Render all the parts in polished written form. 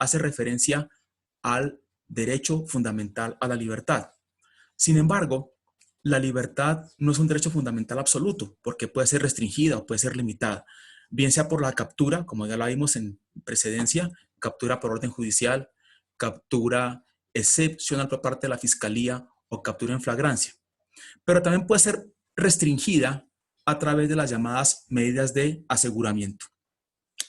hace referencia al derecho fundamental a la libertad. Sin embargo, la libertad no es un derecho fundamental absoluto, porque puede ser restringida o puede ser limitada, bien sea por la captura, como ya la vimos en precedencia, captura por orden judicial, captura excepcional por parte de la Fiscalía o captura en flagrancia. Pero también puede ser restringida a través de las llamadas medidas de aseguramiento.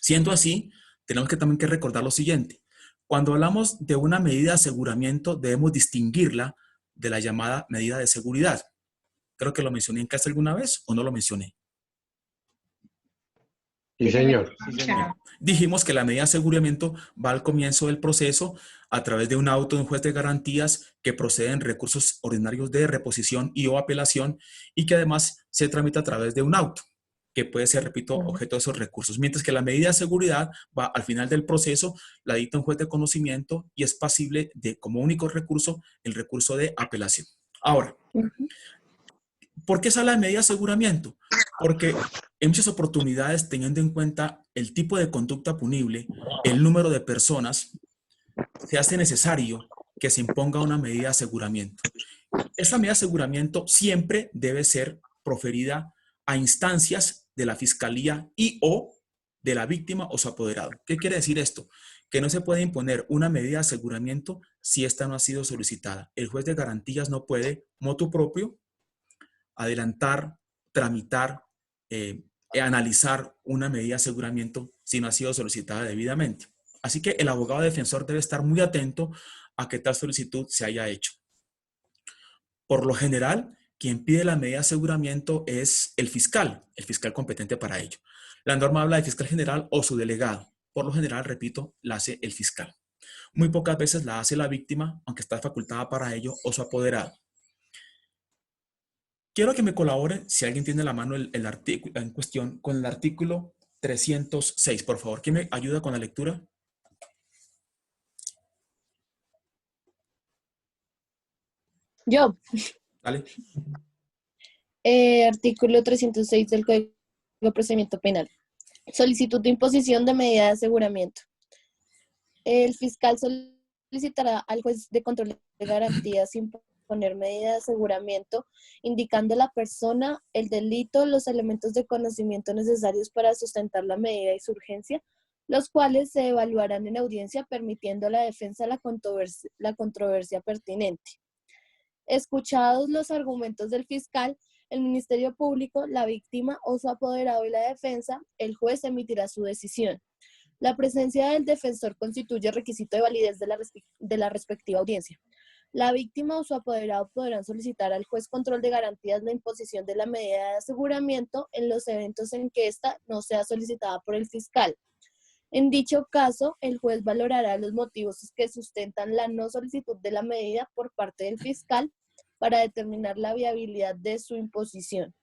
Siendo así, tenemos que también recordar lo siguiente. Cuando hablamos de una medida de aseguramiento, debemos distinguirla de la llamada medida de seguridad. Creo que lo mencioné en clase alguna vez o no lo mencioné. Sí, señor. Dijimos que la medida de aseguramiento va al comienzo del proceso a través de un auto de un juez de garantías que procede en recursos ordinarios de reposición y o apelación y que además se tramita a través de un auto que puede ser, repito, objeto de esos recursos. Mientras que la medida de seguridad va al final del proceso, la dicta un juez de conocimiento y es pasible de, como único recurso, el recurso de apelación. Ahora, ¿por qué se habla de medida de aseguramiento? Porque en muchas oportunidades, teniendo en cuenta el tipo de conducta punible, el número de personas, se hace necesario que se imponga una medida de aseguramiento. Esta medida de aseguramiento siempre debe ser proferida a instancias de la Fiscalía y o de la víctima o su apoderado. ¿Qué quiere decir esto? Que no se puede imponer una medida de aseguramiento si esta no ha sido solicitada. El juez de garantías no puede, motu propio, adelantar, tramitar, analizar una medida de aseguramiento si no ha sido solicitada debidamente. Así que el abogado defensor debe estar muy atento a que tal solicitud se haya hecho. Por lo general, quien pide la medida de aseguramiento es el fiscal competente para ello. La norma habla de fiscal general o su delegado. Por lo general, repito, la hace el fiscal. Muy pocas veces la hace la víctima, aunque está facultada para ello, o su apoderado. Quiero que me colaboren, si alguien tiene la mano el artículo en cuestión, con el artículo 306, por favor. ¿Quién me ayuda con la lectura? Yo. Dale. Artículo 306 del Código de Procedimiento Penal. Solicitud de imposición de medida de aseguramiento. El fiscal solicitará al juez de control de garantías imponer medida de aseguramiento, indicando la persona, el delito, los elementos de conocimiento necesarios para sustentar la medida y su urgencia, los cuales se evaluarán en audiencia, permitiendo a la defensa la controversia pertinente. Escuchados los argumentos del fiscal, el Ministerio Público, la víctima o su apoderado y la defensa, el juez emitirá su decisión. La presencia del defensor constituye requisito de validez de la respectiva audiencia. La víctima o su apoderado podrán solicitar al juez control de garantías la imposición de la medida de aseguramiento en los eventos en que ésta no sea solicitada por el fiscal. En dicho caso, el juez valorará los motivos que sustentan la no solicitud de la medida por parte del fiscal para determinar la viabilidad de su imposición.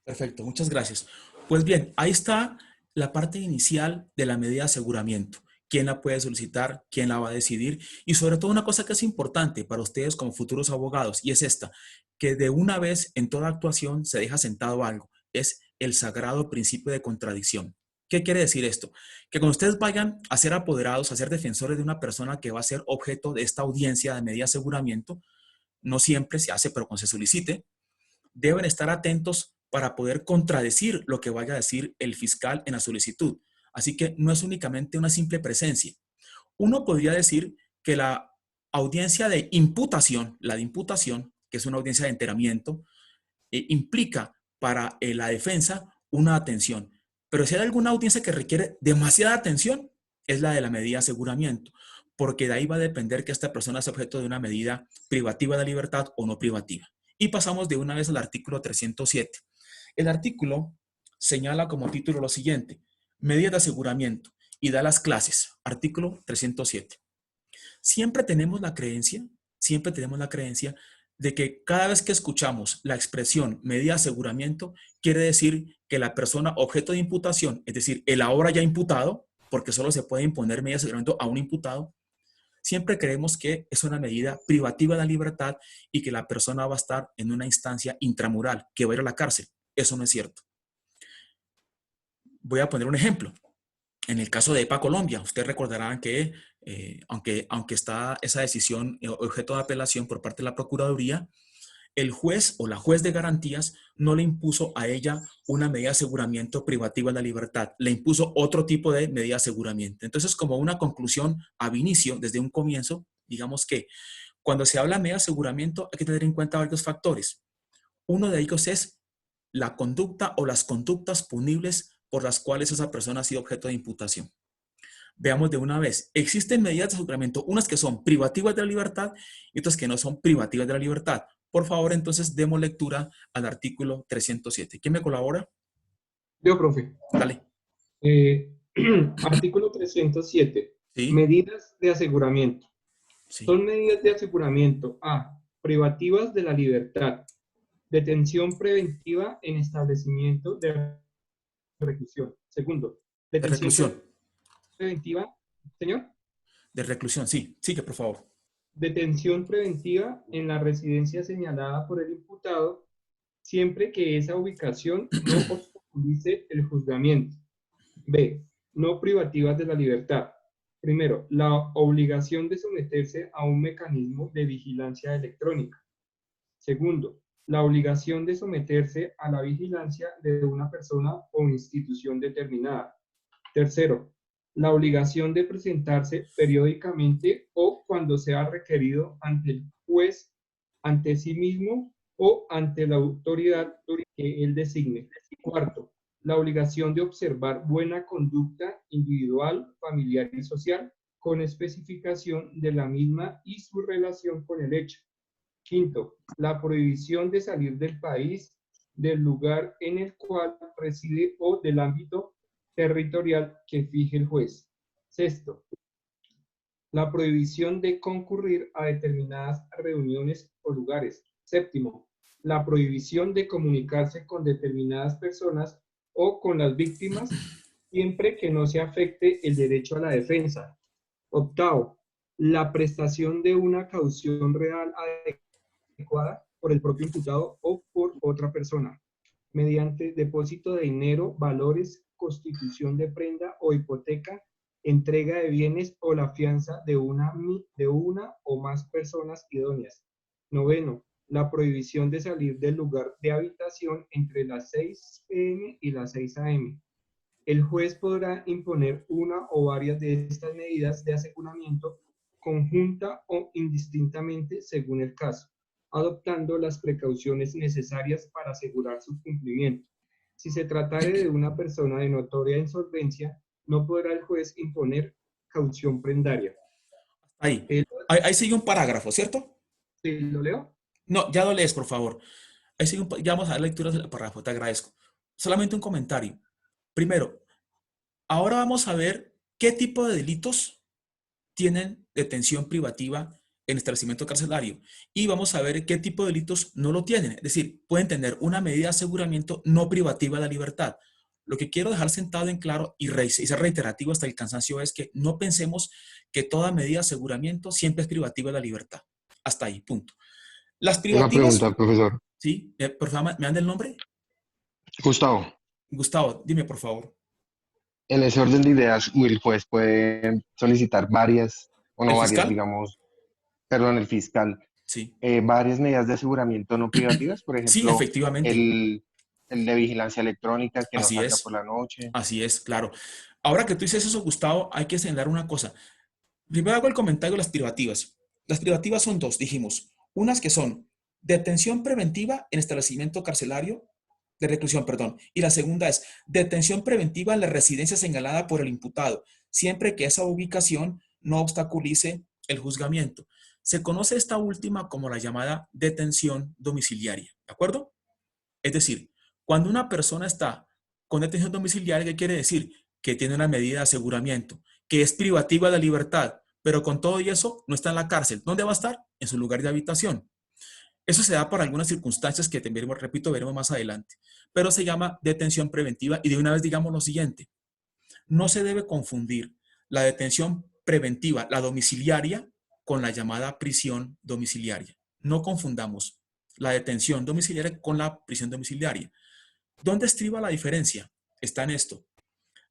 Perfecto, muchas gracias. Pues bien, ahí está la parte inicial de la medida de aseguramiento. ¿Quién la puede solicitar? ¿Quién la va a decidir? Y sobre todo una cosa que es importante para ustedes como futuros abogados, y es esta, que de una vez en toda actuación se deja sentado algo, es el sagrado principio de contradicción. ¿Qué quiere decir esto? Que cuando ustedes vayan a ser apoderados, a ser defensores de una persona que va a ser objeto de esta audiencia de medida de aseguramiento, no siempre se hace, pero cuando se solicite, deben estar atentos para poder contradecir lo que vaya a decir el fiscal en la solicitud. Así que no es únicamente una simple presencia. Uno podría decir que la audiencia de imputación, la de imputación, que es una audiencia de enteramiento, implica para la defensa una atención. Pero si hay alguna audiencia que requiere demasiada atención, es la de la medida de aseguramiento, porque de ahí va a depender que esta persona sea objeto de una medida privativa de libertad o no privativa. Y pasamos de una vez al artículo 307. El artículo señala como título lo siguiente: medidas de aseguramiento, y da las clases. Artículo 307. Siempre tenemos la creencia de que cada vez que escuchamos la expresión medida de aseguramiento, quiere decir que la persona objeto de imputación, es decir, el ahora ya imputado, porque solo se puede imponer medida de aseguramiento a un imputado, siempre creemos que es una medida privativa de la libertad y que la persona va a estar en una instancia intramural, que va a ir a la cárcel. Eso no es cierto. Voy a poner un ejemplo. En el caso de EPA Colombia, ustedes recordarán que aunque está esa decisión objeto de apelación por parte de la Procuraduría, el juez o la juez de garantías no le impuso a ella una medida de aseguramiento privativa de la libertad, le impuso otro tipo de medida de aseguramiento. Entonces, como una conclusión ab inicio, desde un comienzo, digamos que cuando se habla de medida de aseguramiento hay que tener en cuenta varios factores. Uno de ellos es la conducta o las conductas punibles por las cuales esa persona ha sido objeto de imputación. Veamos de una vez. Existen medidas de aseguramiento, unas que son privativas de la libertad y otras que no son privativas de la libertad. Por favor, entonces, demos lectura al artículo 307. ¿Quién me colabora? Yo, profe. Dale. Artículo 307. Sí, Medidas de aseguramiento. sí. Son medidas de aseguramiento A. Privativas de la libertad. Detención preventiva en establecimiento de reclusión. Segundo, De detención reclusión. preventiva. Señor. De reclusión, sí. Sigue, por favor. Detención preventiva en la residencia señalada por el imputado, siempre que esa ubicación no obstaculice el juzgamiento. B. No privativas de la libertad. Primero, la obligación de someterse a un mecanismo de vigilancia electrónica. Segundo, la obligación de someterse a la vigilancia de una persona o institución determinada. Tercero, la obligación de presentarse periódicamente o cuando sea requerido ante el juez, ante sí mismo o ante la autoridad que él designe. Cuarto, la obligación de observar buena conducta individual, familiar y social con especificación de la misma y su relación con el hecho. Quinto, la prohibición de salir del país, del lugar en el cual reside o del ámbito territorial que fije el juez. Sexto, la prohibición de concurrir a determinadas reuniones o lugares. Séptimo, la prohibición de comunicarse con determinadas personas o con las víctimas siempre que no se afecte el derecho a la defensa. Octavo, la prestación de una caución real adecuada por el propio imputado o por otra persona, mediante depósito de dinero, valores, constitución de prenda o hipoteca, entrega de bienes o la fianza de una o más personas idóneas. Noveno, la prohibición de salir del lugar de habitación entre las 6 p.m. y las 6 a.m. El juez podrá imponer una o varias de estas medidas de aseguramiento conjunta o indistintamente según el caso, adoptando las precauciones necesarias para asegurar su cumplimiento. Si se tratare de una persona de notoria insolvencia, no podrá el juez imponer caución prendaria. Ahí. Ahí sigue un parágrafo, ¿cierto? ¿Sí lo leo? No, ya lo lees, por favor. Ahí sigue ya vamos a dar lecturas del párrafo, te agradezco. Solamente un comentario. Primero, ahora vamos a ver qué tipo de delitos tienen detención privativa en establecimiento carcelario y vamos a ver qué tipo de delitos no lo tienen. Es decir, pueden tener una medida de aseguramiento no privativa de la libertad. Lo que quiero dejar sentado en claro y ser reiterativo hasta el cansancio es que no pensemos que toda medida de aseguramiento siempre es privativa de la libertad. Hasta ahí, punto. Las Una privativas, pregunta, profesor. ¿sí? Por favor, ¿me dan el nombre? Gustavo, Gustavo, dime por favor. en ese orden de ideas, el juez puede solicitar varias, o ¿El no varias, fiscal? digamos, perdón, el fiscal, Sí. varias medidas de aseguramiento no privativas, por Sí, ejemplo, efectivamente. el de vigilancia electrónica, que no Así salga por es. la noche. Así es, claro. Ahora que tú dices eso, Gustavo, hay que señalar una cosa. Primero hago el comentario de las privativas. Las privativas son dos, dijimos. Unas que son detención preventiva en establecimiento carcelario, de reclusión, perdón. Y la segunda es detención preventiva en la residencia señalada por el imputado, siempre que esa ubicación no obstaculice el juzgamiento. Se conoce esta última como la llamada detención domiciliaria, ¿de acuerdo? Es decir, cuando una persona está con detención domiciliaria, ¿qué quiere decir? Que tiene una medida de aseguramiento, que es privativa de la libertad, pero con todo y eso no está en la cárcel. ¿Dónde va a estar? En su lugar de habitación. Eso se da por algunas circunstancias que veremos, repito, veremos más adelante. Pero se llama detención preventiva y de una vez digamos lo siguiente. No se debe confundir la detención preventiva, la domiciliaria, con la llamada prisión domiciliaria. No confundamos la detención domiciliaria con la prisión domiciliaria. ¿Dónde estriba la diferencia? Está en esto.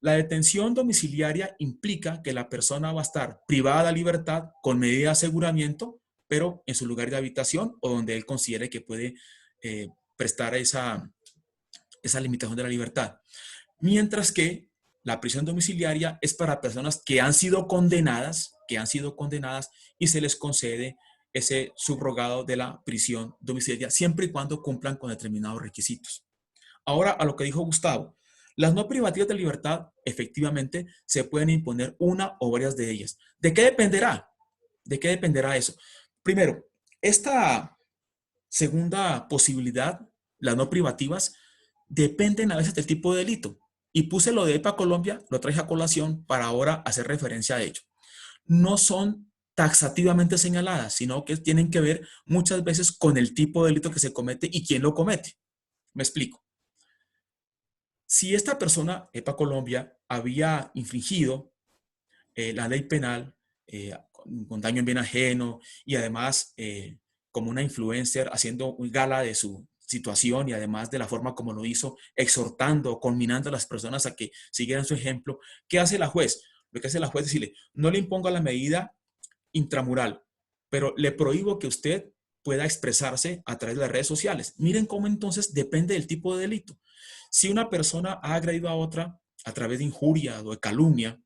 La detención domiciliaria implica que la persona va a estar privada de la libertad con medida de aseguramiento, pero en su lugar de habitación o donde él considere que puede prestar esa limitación de la libertad. Mientras que la prisión domiciliaria es para personas que han sido condenadas y se les concede ese subrogado de la prisión domiciliaria siempre y cuando cumplan con determinados requisitos. Ahora, a lo que dijo Gustavo, las no privativas de libertad efectivamente se pueden imponer una o varias de ellas. ¿De qué dependerá? ¿De qué dependerá eso? Primero, esta segunda posibilidad, las no privativas, dependen a veces del tipo de delito. Y puse lo de EPA Colombia, lo traje a colación para ahora hacer referencia a ello. No son taxativamente señaladas, sino que tienen que ver muchas veces con el tipo de delito que se comete y quién lo comete. Me explico. Si esta persona, EPA Colombia, había infringido la ley penal con daño en bien ajeno y además como una influencer haciendo un gala de su situación y además de la forma como lo hizo, exhortando, conminando a las personas a que siguieran su ejemplo, ¿qué hace la juez? Lo que hace la juez es decirle, no le imponga la medida intramural, pero le prohíbo que usted pueda expresarse a través de las redes sociales. Miren cómo entonces depende del tipo de delito. Si una persona ha agredido a otra a través de injuria o de calumnia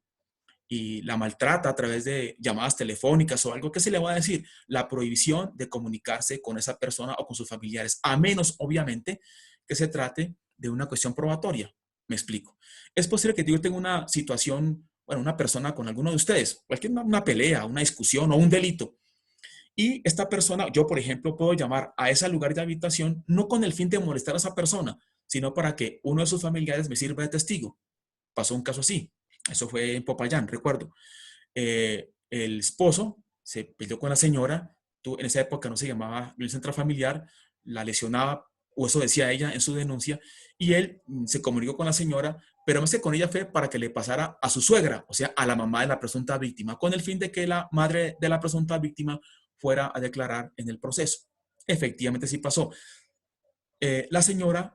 y la maltrata a través de llamadas telefónicas o algo, ¿qué se le va a decir? La prohibición de comunicarse con esa persona o con sus familiares, a menos, obviamente, que se trate de una cuestión probatoria. Me explico. Es posible que yo tenga una situación, bueno, una persona con alguno de ustedes, cualquier una pelea, una discusión o un delito. Y esta persona, yo por ejemplo, puedo llamar a ese lugar de habitación no con el fin de molestar a esa persona, sino para que uno de sus familiares me sirva de testigo. Pasó un caso así. Eso fue en Popayán, recuerdo. El esposo se peleó con la señora, en esa época no se llamaba violencia intrafamiliar, la lesionaba, o eso decía ella en su denuncia, y él se comunicó con la señora, pero más que con ella fue para que le pasara a su suegra, o sea, a la mamá de la presunta víctima, con el fin de que la madre de la presunta víctima fuera a declarar en el proceso. Efectivamente sí pasó. La señora,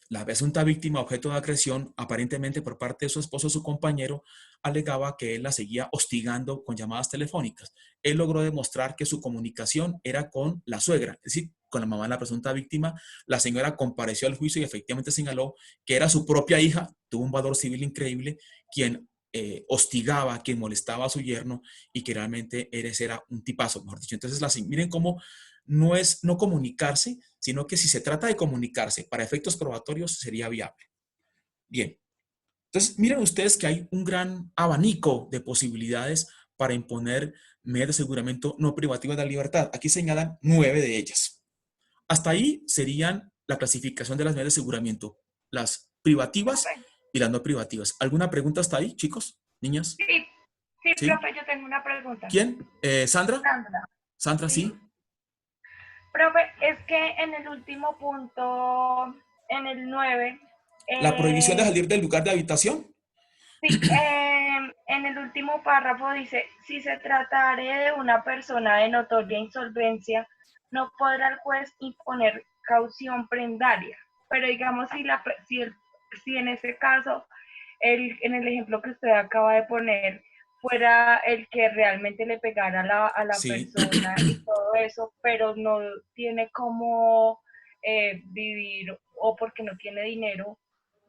la presunta víctima, objeto de agresión, aparentemente por parte de su esposo o su compañero, alegaba que él la seguía hostigando con llamadas telefónicas. Él logró demostrar que su comunicación era con la suegra, es decir, con la mamá de la presunta víctima. La señora compareció al juicio y efectivamente señaló que era su propia hija, tuvo un valor civil increíble, quien hostigaba, quien molestaba a su yerno y que realmente ese era un tipazo, mejor dicho. Entonces, miren cómo no es no comunicarse, sino que si se trata de comunicarse para efectos probatorios sería viable. Bien, entonces miren ustedes que hay un gran abanico de posibilidades para imponer medidas de aseguramiento no privativas de la libertad. Aquí señalan 9 de ellas. Hasta ahí serían la clasificación de las medidas de aseguramiento, las privativas y las no privativas. ¿Alguna pregunta hasta ahí, chicos, niñas? Sí, sí, ¿Sí? profe, yo tengo una pregunta. ¿Quién? ¿Sandra? Sandra. Sandra, sí. Profe, es que en el último punto, en el 9, ¿La prohibición de salir del lugar de habitación? sí, en el último párrafo dice, si se tratare de una persona de notoria insolvencia, no podrá el juez imponer caución prendaria. Pero digamos, si en ese caso, en el ejemplo que usted acaba de poner, fuera el que realmente le pegara a la Sí. persona y todo eso, pero no tiene cómo vivir o porque no tiene dinero,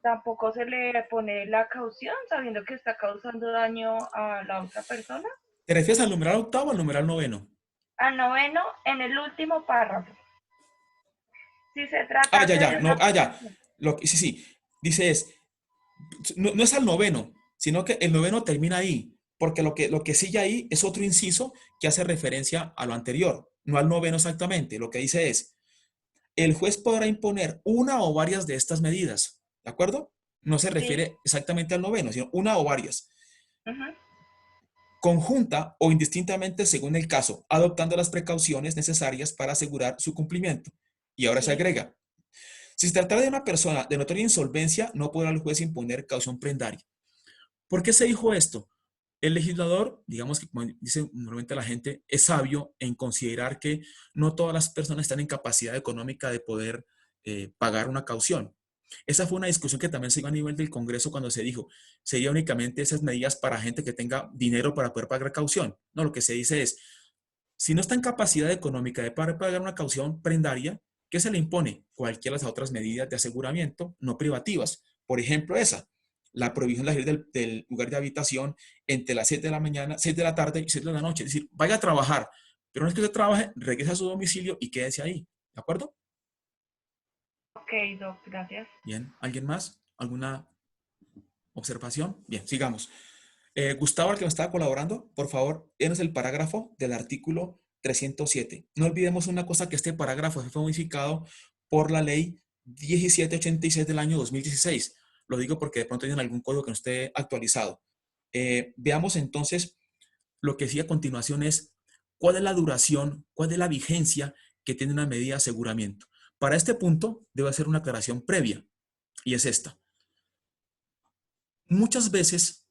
tampoco se le pone la caución sabiendo que está causando daño a la otra persona. ¿Te refieres al numeral octavo o al numeral noveno? Al noveno, en el último párrafo. Si se trata Ya. de No, una ya. Sí. Dice no es al noveno, sino que el noveno termina ahí, porque lo que sigue ahí es otro inciso que hace referencia a lo anterior, no al noveno exactamente. Lo que dice es, el juez podrá imponer una o varias de estas medidas, ¿de acuerdo? No se refiere exactamente al noveno, sino una o varias. Conjunta o indistintamente según el caso, adoptando las precauciones necesarias para asegurar su cumplimiento. Y ahora se agrega, si se tratara de una persona de notoria insolvencia, no podrá el juez imponer caución prendaria. ¿Por qué se dijo esto? El legislador, digamos que como dice normalmente la gente, es sabio en considerar que no todas las personas están en capacidad económica de poder pagar una caución. Esa fue una discusión que también se dio a nivel del Congreso cuando se dijo, sería únicamente esas medidas para gente que tenga dinero para poder pagar caución. No, lo que se dice es, si no está en capacidad económica de poder pagar una caución prendaria, ¿qué se le impone? Cualquiera de las otras medidas de aseguramiento no privativas. Por ejemplo, esa, la prohibición de salir del lugar de habitación entre las 7 de la mañana, 6 de la tarde y 7 de la noche. Es decir, vaya a trabajar, pero no es que usted trabaje, regrese a su domicilio y quédese ahí. ¿De acuerdo? Ok, Doc, gracias. Bien, ¿alguien más? ¿Alguna observación? Bien, sigamos. Gustavo, el que me estaba colaborando, por favor, denos el parágrafo del artículo 307. No olvidemos una cosa, que este parágrafo fue modificado por la ley 1786 del año 2016. Lo digo porque de pronto tienen algún código que no esté actualizado. Veamos entonces, lo que sigue a continuación es cuál es la duración, cuál es la vigencia que tiene una medida de aseguramiento. Para este punto debo hacer una aclaración previa, y es esta. Muchas veces,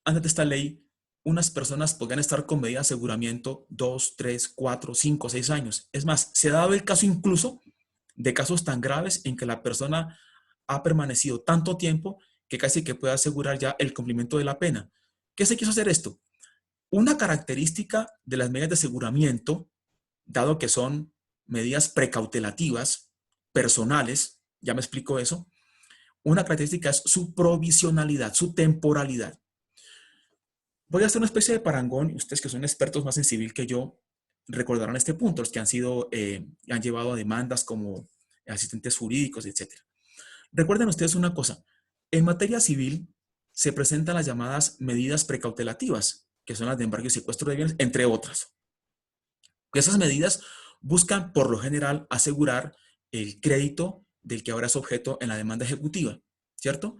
antes de esta ley, unas personas podrían estar con medida de aseguramiento 2, 3, 4, 5, 6 años. Es más, se ha dado el caso incluso de casos tan graves en que la persona ha permanecido tanto tiempo que casi que puede asegurar ya el cumplimiento de la pena. ¿Qué se quiso hacer esto? Una característica de las medidas de aseguramiento, dado que son medidas precautelativas, personales, ya me explico eso, una característica es su provisionalidad, su temporalidad. Voy a hacer una especie de parangón, y ustedes que son expertos más en civil que yo recordarán este punto, los que han llevado a demandas como asistentes jurídicos, etc. Recuerden ustedes una cosa, en materia civil se presentan las llamadas medidas precautelativas, que son las de embargo y secuestro de bienes, entre otras. Esas medidas buscan, por lo general, asegurar el crédito del que ahora es objeto en la demanda ejecutiva, ¿cierto?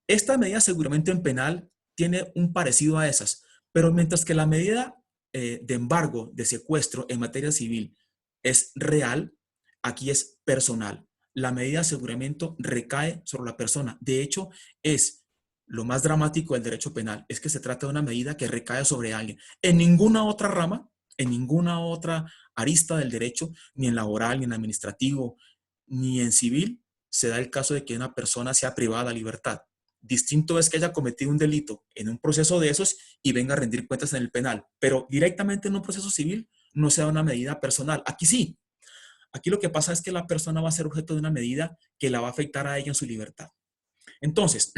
Esta medida de aseguramiento en penal tiene un parecido a esas, pero mientras que la medida de embargo, de secuestro en materia civil es real, aquí es personal. La medida de aseguramiento recae sobre la persona. De hecho, es lo más dramático del derecho penal, es que se trata de una medida que recae sobre alguien. En ninguna otra rama, en ninguna otra arista del derecho, ni en laboral, ni en administrativo, ni en civil, se da el caso de que una persona sea privada de la libertad. Distinto es que haya cometido un delito en un proceso de esos y venga a rendir cuentas en el penal, pero directamente en un proceso civil no se da una medida personal. Aquí sí. Aquí lo que pasa es que la persona va a ser objeto de una medida que la va a afectar a ella en su libertad. Entonces,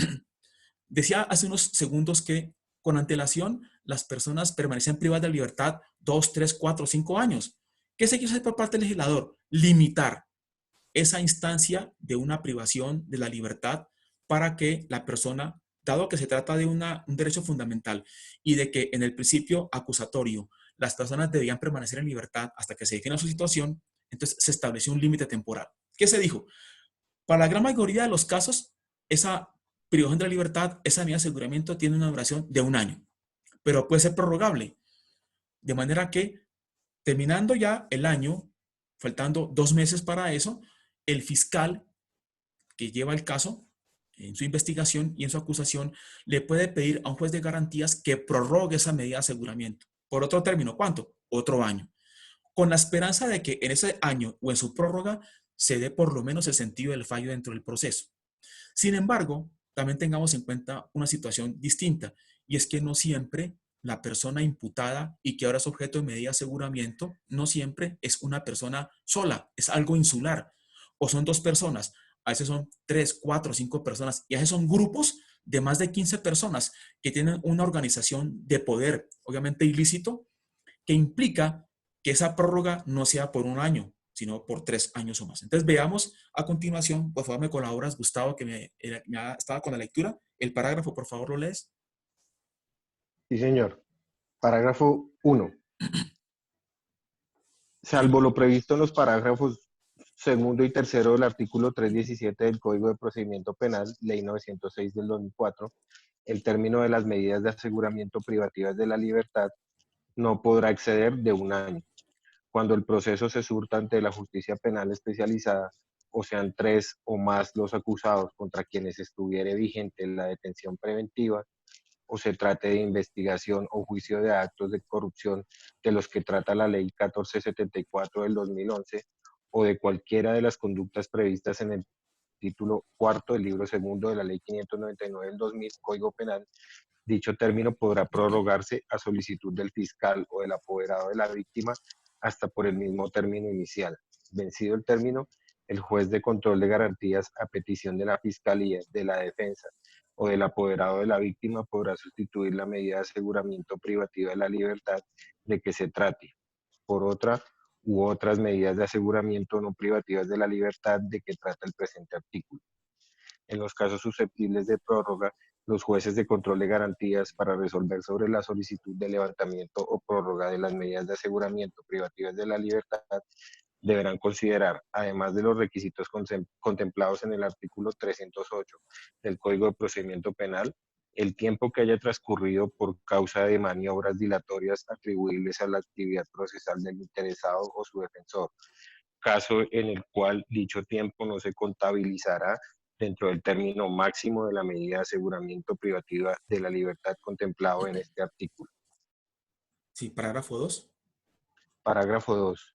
decía hace unos segundos que con antelación las personas permanecen privadas de libertad 2, 3, 4, 5 años. ¿Qué se quiere hacer por parte del legislador? Limitar esa instancia de una privación de la libertad para que la persona, dado que se trata de un derecho fundamental y de que en el principio acusatorio las personas debían permanecer en libertad hasta que se defina su situación, entonces se estableció un límite temporal. ¿Qué se dijo? Para la gran mayoría de los casos, esa privación de la libertad, esa medida de aseguramiento tiene una duración de 1 año, pero puede ser prorrogable. De manera que, terminando ya el año, faltando 2 meses para eso, el fiscal que lleva el caso en su investigación y en su acusación le puede pedir a un juez de garantías que prorrogue esa medida de aseguramiento. Por otro término, ¿cuánto? Otro año. Con la esperanza de que en ese año o en su prórroga se dé por lo menos el sentido del fallo dentro del proceso. Sin embargo, también tengamos en cuenta una situación distinta, y es que no siempre la persona imputada y que ahora es objeto de medida de aseguramiento, no siempre es una persona sola, es algo insular, o son 2 personas, a veces son 3, 4, 5 personas, y a veces son grupos de más de 15 personas que tienen una organización de poder, obviamente ilícito, que implica que esa prórroga no sea por 1 año, sino por 3 años o más. Entonces veamos a continuación, por favor me colaboras, Gustavo, que estaba con la lectura, el parágrafo, por favor, lo lees. Sí, señor. Parágrafo 1. Sí. Salvo lo previsto en los parágrafos segundo y tercero del artículo 317 del Código de Procedimiento Penal, Ley 906 del 2004, el término de las medidas de aseguramiento privativas de la libertad no podrá exceder de 1 año. Cuando el proceso se surta ante la justicia penal especializada, o sean 3 o más los acusados contra quienes estuviere vigente la detención preventiva, o se trate de investigación o juicio de actos de corrupción de los que trata la Ley 1474 del 2011, o de cualquiera de las conductas previstas en el título cuarto del libro segundo de la Ley 599 del 2000, Código Penal, dicho término podrá prorrogarse a solicitud del fiscal o del apoderado de la víctima hasta por el mismo término inicial. Vencido el término, el juez de control de garantías, a petición de la fiscalía, de la defensa o del apoderado de la víctima, podrá sustituir la medida de aseguramiento privativa de la libertad de que se trate por otra u otras medidas de aseguramiento no privativas de la libertad de que trata el presente artículo. En los casos susceptibles de prórroga, los jueces de control de garantías, para resolver sobre la solicitud de levantamiento o prórroga de las medidas de aseguramiento privativas de la libertad, deberán considerar, además de los requisitos contemplados en el artículo 308 del Código de Procedimiento Penal, el tiempo que haya transcurrido por causa de maniobras dilatorias atribuibles a la actividad procesal del interesado o su defensor, caso en el cual dicho tiempo no se contabilizará dentro del término máximo de la medida de aseguramiento privativa de la libertad contemplado en este artículo. Sí, parágrafo 2. Parágrafo 2.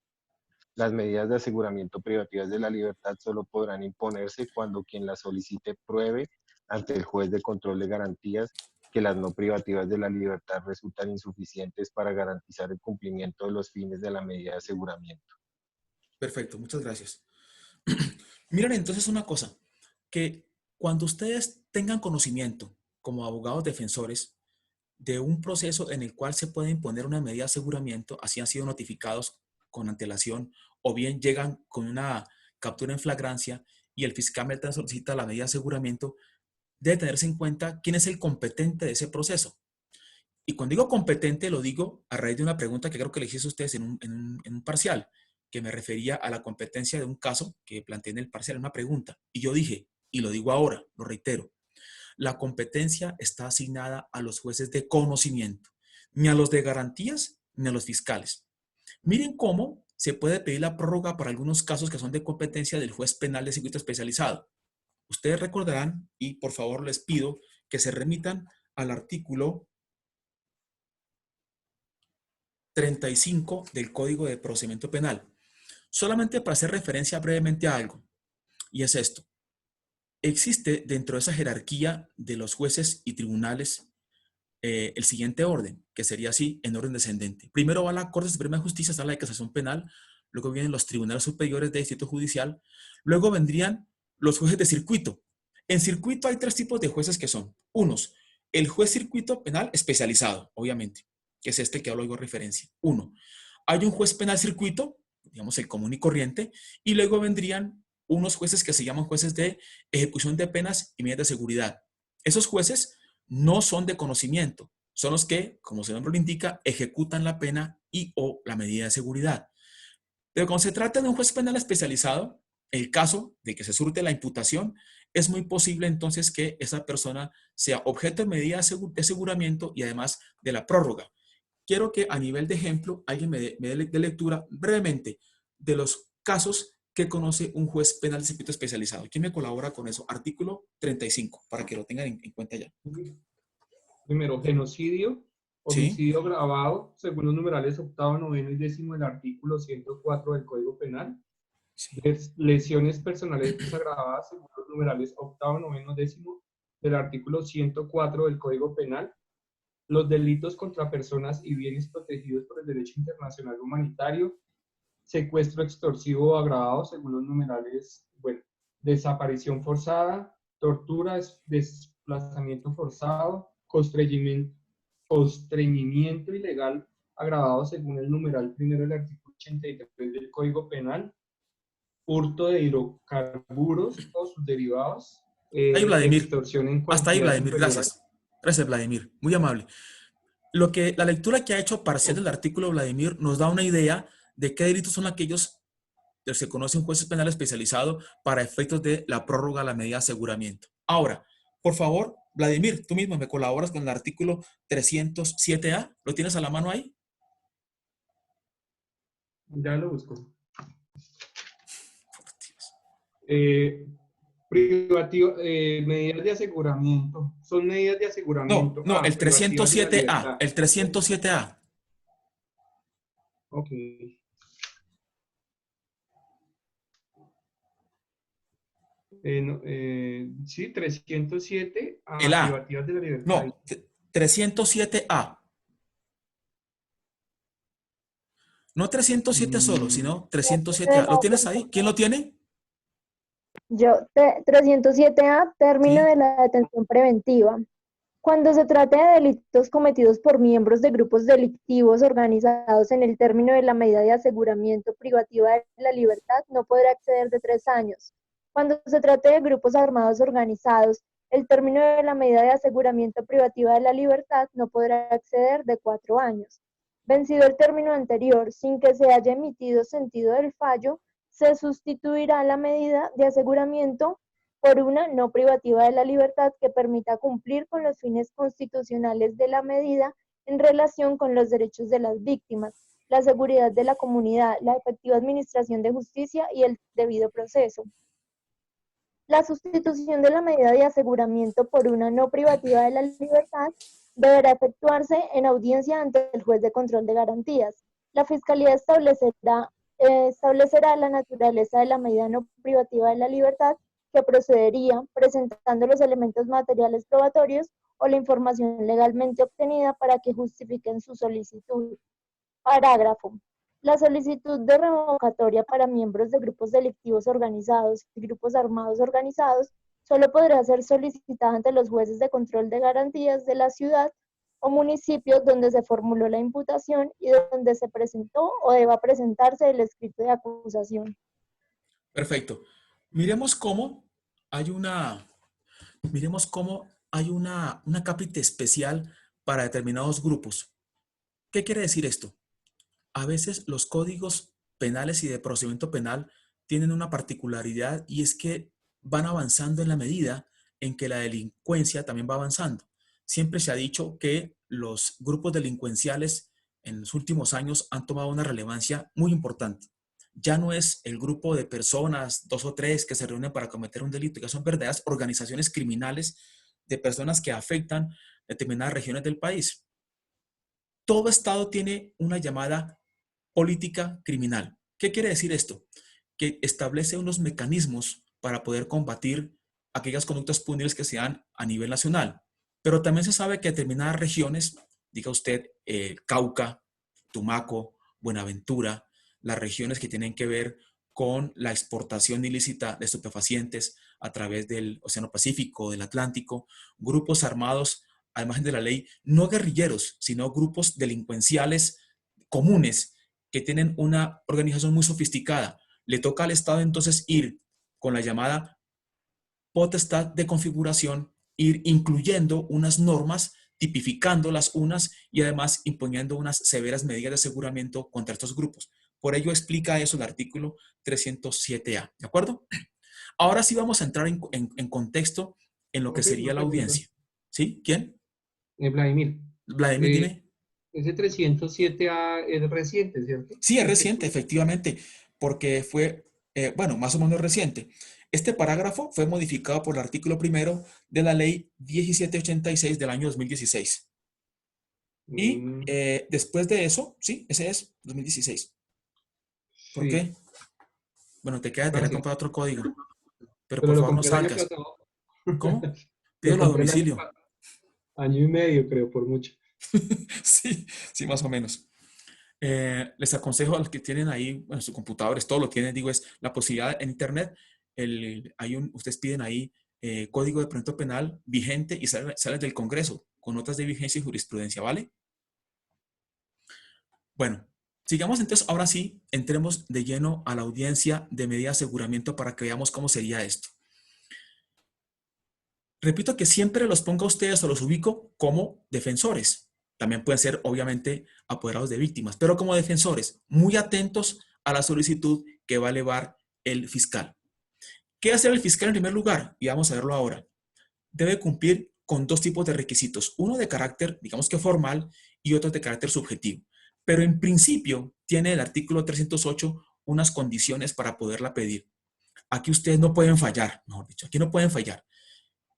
Las medidas de aseguramiento privativas de la libertad solo podrán imponerse cuando quien las solicite pruebe ante el juez de control de garantías que las no privativas de la libertad resultan insuficientes para garantizar el cumplimiento de los fines de la medida de aseguramiento. Perfecto, muchas gracias. Miren entonces una cosa, que cuando ustedes tengan conocimiento como abogados defensores de un proceso en el cual se puede imponer una medida de aseguramiento, así han sido notificados con antelación, o bien llegan con una captura en flagrancia y el fiscal solicita la medida de aseguramiento, debe tenerse en cuenta quién es el competente de ese proceso. Y cuando digo competente, lo digo a raíz de una pregunta que creo que le hice a ustedes en un parcial, que me refería a la competencia de un caso que planteé en el parcial, una pregunta. Y yo dije, y lo digo ahora, lo reitero, la competencia está asignada a los jueces de conocimiento, ni a los de garantías, ni a los fiscales. Miren cómo se puede pedir la prórroga para algunos casos que son de competencia del juez penal de circuito especializado. Ustedes recordarán, y por favor les pido que se remitan al artículo 35 del Código de Procedimiento Penal. Solamente para hacer referencia brevemente a algo, y es esto. Existe dentro de esa jerarquía de los jueces y tribunales el siguiente orden, que sería así en orden descendente. Primero va la Corte Suprema de Justicia, sala de casación penal, luego vienen los tribunales superiores de distrito judicial, luego vendrían los jueces de circuito. En circuito hay tres tipos de jueces que son, unos, el juez circuito penal especializado, obviamente, que es este que hablo yo referencia. Uno, hay un juez penal circuito, digamos el común y corriente, y luego vendrían unos jueces que se llaman jueces de ejecución de penas y medidas de seguridad. Esos jueces no son de conocimiento, son los que, como su nombre lo indica, ejecutan la pena y o la medida de seguridad. Pero cuando se trata de un juez penal especializado, el caso de que se surte la imputación, es muy posible entonces que esa persona sea objeto de medida de aseguramiento y además de la prórroga. Quiero que a nivel de ejemplo alguien me dé de lectura brevemente de los casos que conoce un juez penal de circuito especializado. ¿Quién me colabora con eso? Artículo 35, para que lo tengan en cuenta ya. Primero, genocidio, ¿Sí? homicidio agravado, según los numerales octavo, noveno y décimo del artículo 104 del Código Penal. Sí. Lesiones personales agravadas, según los numerales octavo, noveno, décimo del artículo 104 del Código Penal. Los delitos contra personas y bienes protegidos por el derecho internacional humanitario, secuestro extorsivo o agravado, según los numerales, desaparición forzada, tortura, desplazamiento forzado, constreñimiento ilegal agravado, según el numeral primero del artículo 83 del Código Penal, hurto de hidrocarburos o sus derivados, Ahí, Vladimir. extorsión en Hasta ahí, cuantía Vladimir. superior a... Gracias. Gracias, Vladimir. Muy amable. La lectura que ha hecho parcial del artículo Vladimir nos da una idea de qué delitos son aquellos que se conoce un juez penal especializado para efectos de la prórroga a la medida de aseguramiento. Ahora, por favor, Vladimir, tú mismo me colaboras con el artículo 307A. ¿Lo tienes a la mano ahí? Ya lo busco. Por Dios. Medidas de aseguramiento. Son medidas de aseguramiento. No, el Privativas de la 307A. libertad. El 307A. Sí, 307 El a A. privativas de la libertad. No, 307A. No 307 solo, Mm, sino 307A. ¿Lo tienes ahí? ¿Quién lo tiene? 307A, término de Sí. la detención preventiva. Cuando se trate de delitos cometidos por miembros de grupos delictivos organizados en el término de la medida de aseguramiento privativa de la libertad, no podrá exceder de 3 años. Cuando se trate de grupos armados organizados, el término de la medida de aseguramiento privativa de la libertad no podrá exceder de 4 años. Vencido el término anterior, sin que se haya emitido sentido del fallo, se sustituirá la medida de aseguramiento por una no privativa de la libertad que permita cumplir con los fines constitucionales de la medida en relación con los derechos de las víctimas, la seguridad de la comunidad, la efectiva administración de justicia y el debido proceso. La sustitución de la medida de aseguramiento por una no privativa de la libertad deberá efectuarse en audiencia ante el juez de control de garantías. La Fiscalía establecerá la naturaleza de la medida no privativa de la libertad que procedería presentando los elementos materiales probatorios o la información legalmente obtenida para que justifiquen su solicitud. Parágrafo. La solicitud de revocatoria para miembros de grupos delictivos organizados y grupos armados organizados solo podrá ser solicitada ante los jueces de control de garantías de la ciudad o municipio donde se formuló la imputación y donde se presentó o deba presentarse el escrito de acusación. Perfecto. Miremos cómo hay una cápita especial para determinados grupos. ¿Qué quiere decir esto? A veces los códigos penales y de procedimiento penal tienen una particularidad y es que van avanzando en la medida en que la delincuencia también va avanzando. Siempre se ha dicho que los grupos delincuenciales en los últimos años han tomado una relevancia muy importante. Ya no es el grupo de personas, 2 o 3 que se reúnen para cometer un delito, ya son verdaderas organizaciones criminales de personas que afectan determinadas regiones del país. Todo estado tiene una llamada política criminal. ¿Qué quiere decir esto? Que establece unos mecanismos para poder combatir aquellas conductas punibles que se dan a nivel nacional. Pero también se sabe que determinadas regiones, diga usted Cauca, Tumaco, Buenaventura, las regiones que tienen que ver con la exportación ilícita de estupefacientes a través del Océano Pacífico, del Atlántico, grupos armados, además de la ley, no guerrilleros, sino grupos delincuenciales comunes que tienen una organización muy sofisticada. Le toca al Estado entonces ir con la llamada potestad de configuración, ir incluyendo unas normas, tipificándolas unas y además imponiendo unas severas medidas de aseguramiento contra estos grupos. Por ello explica eso el artículo 307A, ¿de acuerdo? Ahora sí vamos a entrar en contexto en lo que profe, sería una la pregunta. audiencia. ¿Sí? ¿Quién? Vladimir, Vladimir, eh, dime. ese 307A es reciente, ¿cierto? Sí, es Porque, reciente, efectivamente, porque fue, bueno, más o menos reciente. Este parágrafo fue modificado por el artículo primero de la ley 1786 del año 2016. Y mm, después de eso, sí, ese es 2016. ¿Por sí, qué? Bueno, te queda de tarea parce, comprar otro código, pero pero por lo favor no compré el año salgas. pasado. ¿Cómo? Lo Pídelo a compré el domicilio. año y medio, creo, por mucho. Sí, sí, más o menos. Les aconsejo a los que tienen ahí, bueno, sus computadores, todo lo tienen, digo, es la posibilidad en internet, ustedes piden ahí código de procedimiento penal vigente y sale del Congreso con notas de vigencia y jurisprudencia, ¿vale? Bueno, sigamos entonces, ahora sí, entremos de lleno a la audiencia de medida de aseguramiento para que veamos cómo sería esto. Repito que siempre los pongo a ustedes o los ubico como defensores. También pueden ser, obviamente, apoderados de víctimas, pero como defensores, muy atentos a la solicitud que va a elevar el fiscal. ¿Qué va a hacer el fiscal en primer lugar? Y vamos a verlo ahora. Debe cumplir con 2 tipos de requisitos. Uno de carácter, digamos que formal, y otro de carácter subjetivo. Pero en principio, tiene el artículo 308 unas condiciones para poderla pedir. Aquí ustedes no pueden fallar, mejor dicho, aquí no pueden fallar.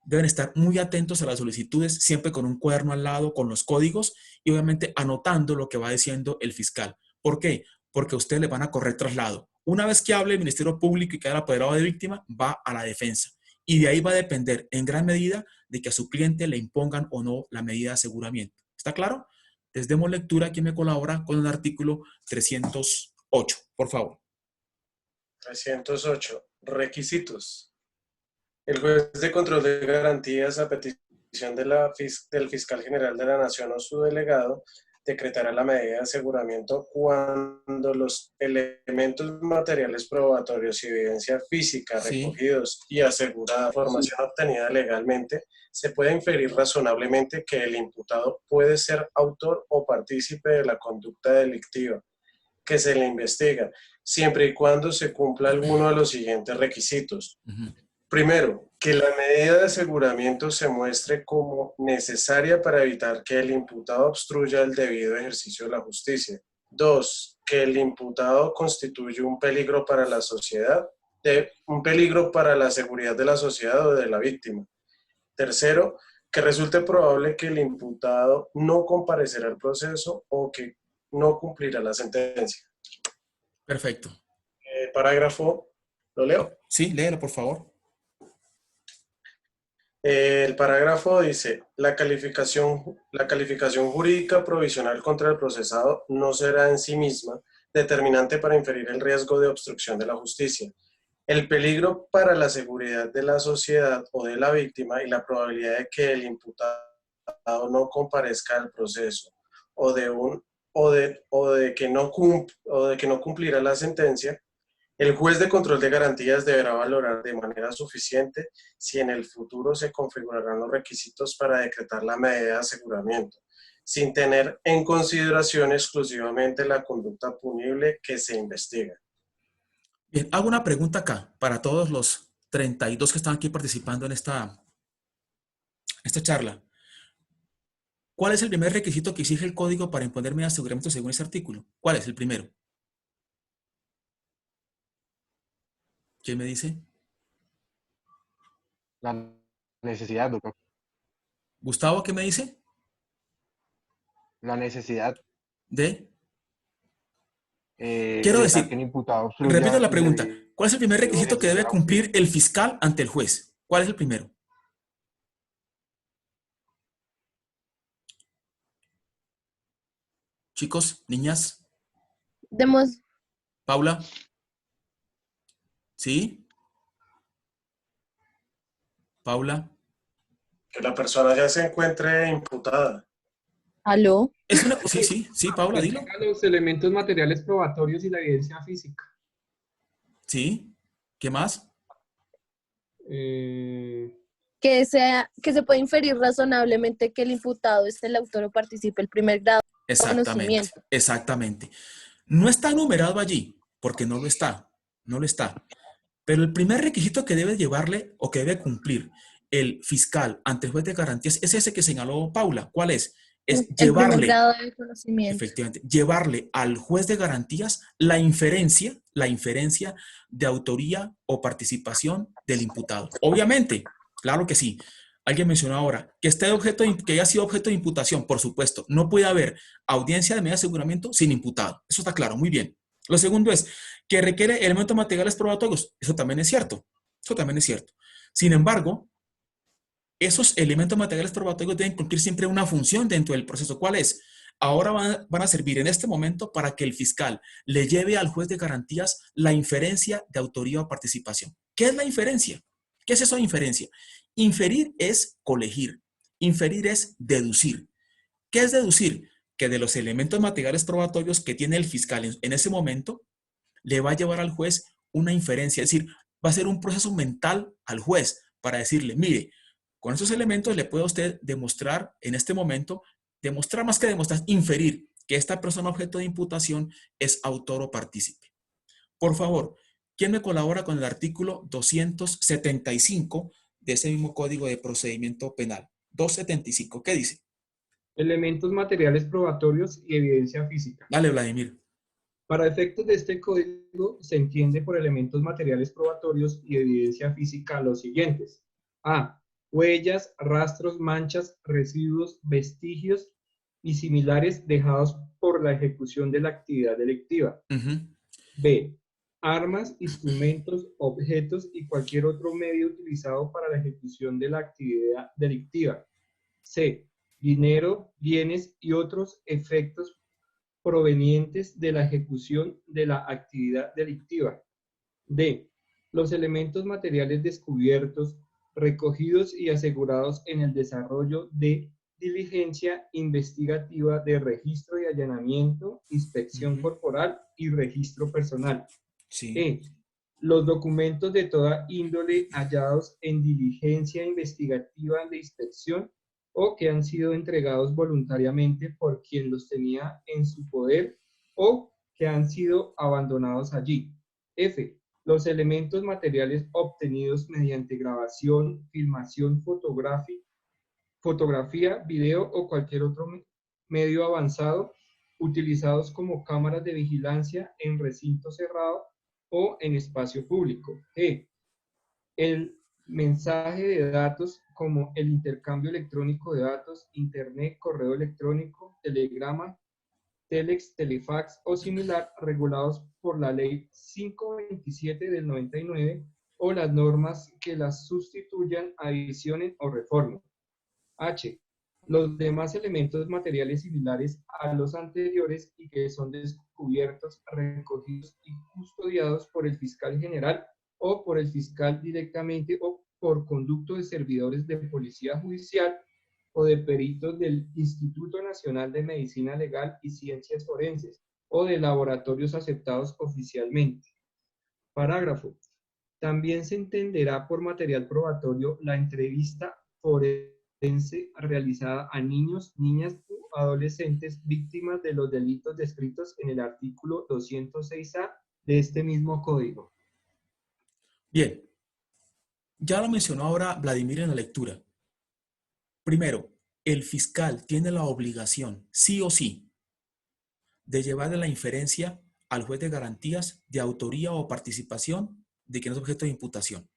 Deben estar muy atentos a las solicitudes, siempre con un cuaderno al lado, con los códigos y obviamente anotando lo que va diciendo el fiscal. ¿Por qué? Porque a ustedes le van a correr traslado. Una vez que hable el Ministerio Público y quede el apoderado de víctima, va a la defensa. Y de ahí va a depender en gran medida de que a su cliente le impongan o no la medida de aseguramiento. ¿Está claro? Les demos lectura. ¿Quién me colabora con el artículo 308? Por favor. 308. Requisitos. El juez de control de garantías, a petición del fiscal general de la Nación o su delegado, decretará la medida de aseguramiento cuando los elementos materiales probatorios y evidencia física recogidos y asegurada información obtenida legalmente, se puede inferir razonablemente que el imputado puede ser autor o partícipe de la conducta delictiva que se le investiga, siempre y cuando se cumpla alguno de los siguientes requisitos. Primero, que la medida de aseguramiento se muestre como necesaria para evitar que el imputado obstruya el debido ejercicio de la justicia. 2, que el imputado constituye un peligro para la sociedad, un peligro para la seguridad de la sociedad o de la víctima. Tercero, que resulte probable que el imputado no comparecerá al proceso o que no cumplirá la sentencia. Perfecto. Parágrafo, ¿lo leo? Sí, léelo, por favor. El parágrafo dice, la calificación jurídica provisional contra el procesado no será en sí misma determinante para inferir el riesgo de obstrucción de la justicia. El peligro para la seguridad de la sociedad o de la víctima y la probabilidad de que el imputado no comparezca al proceso o de que no cumplirá la sentencia, el juez de control de garantías deberá valorar de manera suficiente si en el futuro se configurarán los requisitos para decretar la medida de aseguramiento, sin tener en consideración exclusivamente la conducta punible que se investiga. Bien, hago una pregunta acá para todos los 32 que están aquí participando en esta charla. ¿Cuál es el primer requisito que exige el código para imponer medidas de aseguramiento según este artículo? ¿Cuál es el primero? ¿Quién me dice? La necesidad, doctor. Gustavo, ¿qué me dice? La necesidad. De. Quiero decir, que el imputado obstruya. Repito la pregunta. ¿Cuál es el primer debido requisito que ejercicio debe de la cumplir justicia. el fiscal ante el juez? ¿Cuál es el primero? Chicos, niñas, Demos, Paula. ¿Sí? Paula. Que la persona ya se encuentre imputada. ¿aló? Sí, Paula, dilo. Explica los elementos materiales probatorios y la evidencia física. Sí. ¿Qué más? Que se puede inferir razonablemente que el imputado es el autor o participe el primer grado de conocimiento. Exactamente. No está enumerado allí, porque no lo está. Pero el primer requisito que debe llevarle o que debe cumplir el fiscal ante el juez de garantías es ese que señaló Paula. ¿Cuál es? Es El llevarle, primer grado de conocimiento. efectivamente, llevarle al juez de garantías la inferencia de autoría o participación del imputado. Obviamente, claro que sí. Alguien mencionó ahora que que haya sido objeto de imputación. Por supuesto, no puede haber audiencia de medida de aseguramiento sin imputado. Eso está claro, muy bien. Lo segundo es que requiere elementos materiales probatorios. Eso también es cierto. Sin embargo, esos elementos materiales probatorios deben cumplir siempre una función dentro del proceso. ¿Cuál es? Ahora van a servir en este momento para que el fiscal le lleve al juez de garantías la inferencia de autoría o participación. ¿Qué es la inferencia? ¿Qué es eso de inferencia? Inferir es colegir. Inferir es deducir. ¿Qué es deducir? Que de los elementos materiales probatorios que tiene el fiscal en ese momento, le va a llevar al juez una inferencia. Es decir, va a ser un proceso mental al juez para decirle, mire, con esos elementos le puede usted demostrar en este momento, demostrar más que demostrar, inferir que esta persona objeto de imputación es autor o partícipe. Por favor, ¿quién me colabora con el artículo 275 de ese mismo Código de Procedimiento Penal? 275, ¿qué dice? Elementos materiales probatorios y evidencia física. Dale, Vladimir. Para efectos de este código se entiende por elementos materiales probatorios y evidencia física los siguientes. A. Huellas, rastros, manchas, residuos, vestigios y similares dejados por la ejecución de la actividad delictiva. B. armas, instrumentos, objetos y cualquier otro medio utilizado para la ejecución de la actividad delictiva. C. Dinero, bienes y otros efectos provenientes de la ejecución de la actividad delictiva. D. Los elementos materiales descubiertos, recogidos y asegurados en el desarrollo de diligencia investigativa de registro y allanamiento, inspección corporal y registro personal. Sí. E. Los documentos de toda índole hallados en diligencia investigativa de inspección o que han sido entregados voluntariamente por quien los tenía en su poder o que han sido abandonados allí. F. Los elementos materiales obtenidos mediante grabación, filmación, fotografía, video o cualquier otro medio avanzado utilizados como cámaras de vigilancia en recinto cerrado o en espacio público. G. El mensaje de datos como el intercambio electrónico de datos, internet, correo electrónico, telegrama, telex, telefax o similar, regulados por la Ley 527 del 99 o las normas que las sustituyan, adicionen o reformen. H. Los demás elementos materiales similares a los anteriores y que son descubiertos, recogidos y custodiados por el fiscal general o por el fiscal directamente o por conducto de servidores de policía judicial o de peritos del Instituto Nacional de Medicina Legal y Ciencias Forenses o de laboratorios aceptados oficialmente. Parágrafo. También se entenderá por material probatorio la entrevista forense realizada a niños, niñas u adolescentes víctimas de los delitos descritos en el artículo 206A de este mismo código. Bien, ya lo mencionó ahora Vladimir en la lectura. Primero, el fiscal tiene la obligación, sí o sí, de llevarle la inferencia al juez de garantías de autoría o participación de quien es objeto de imputación.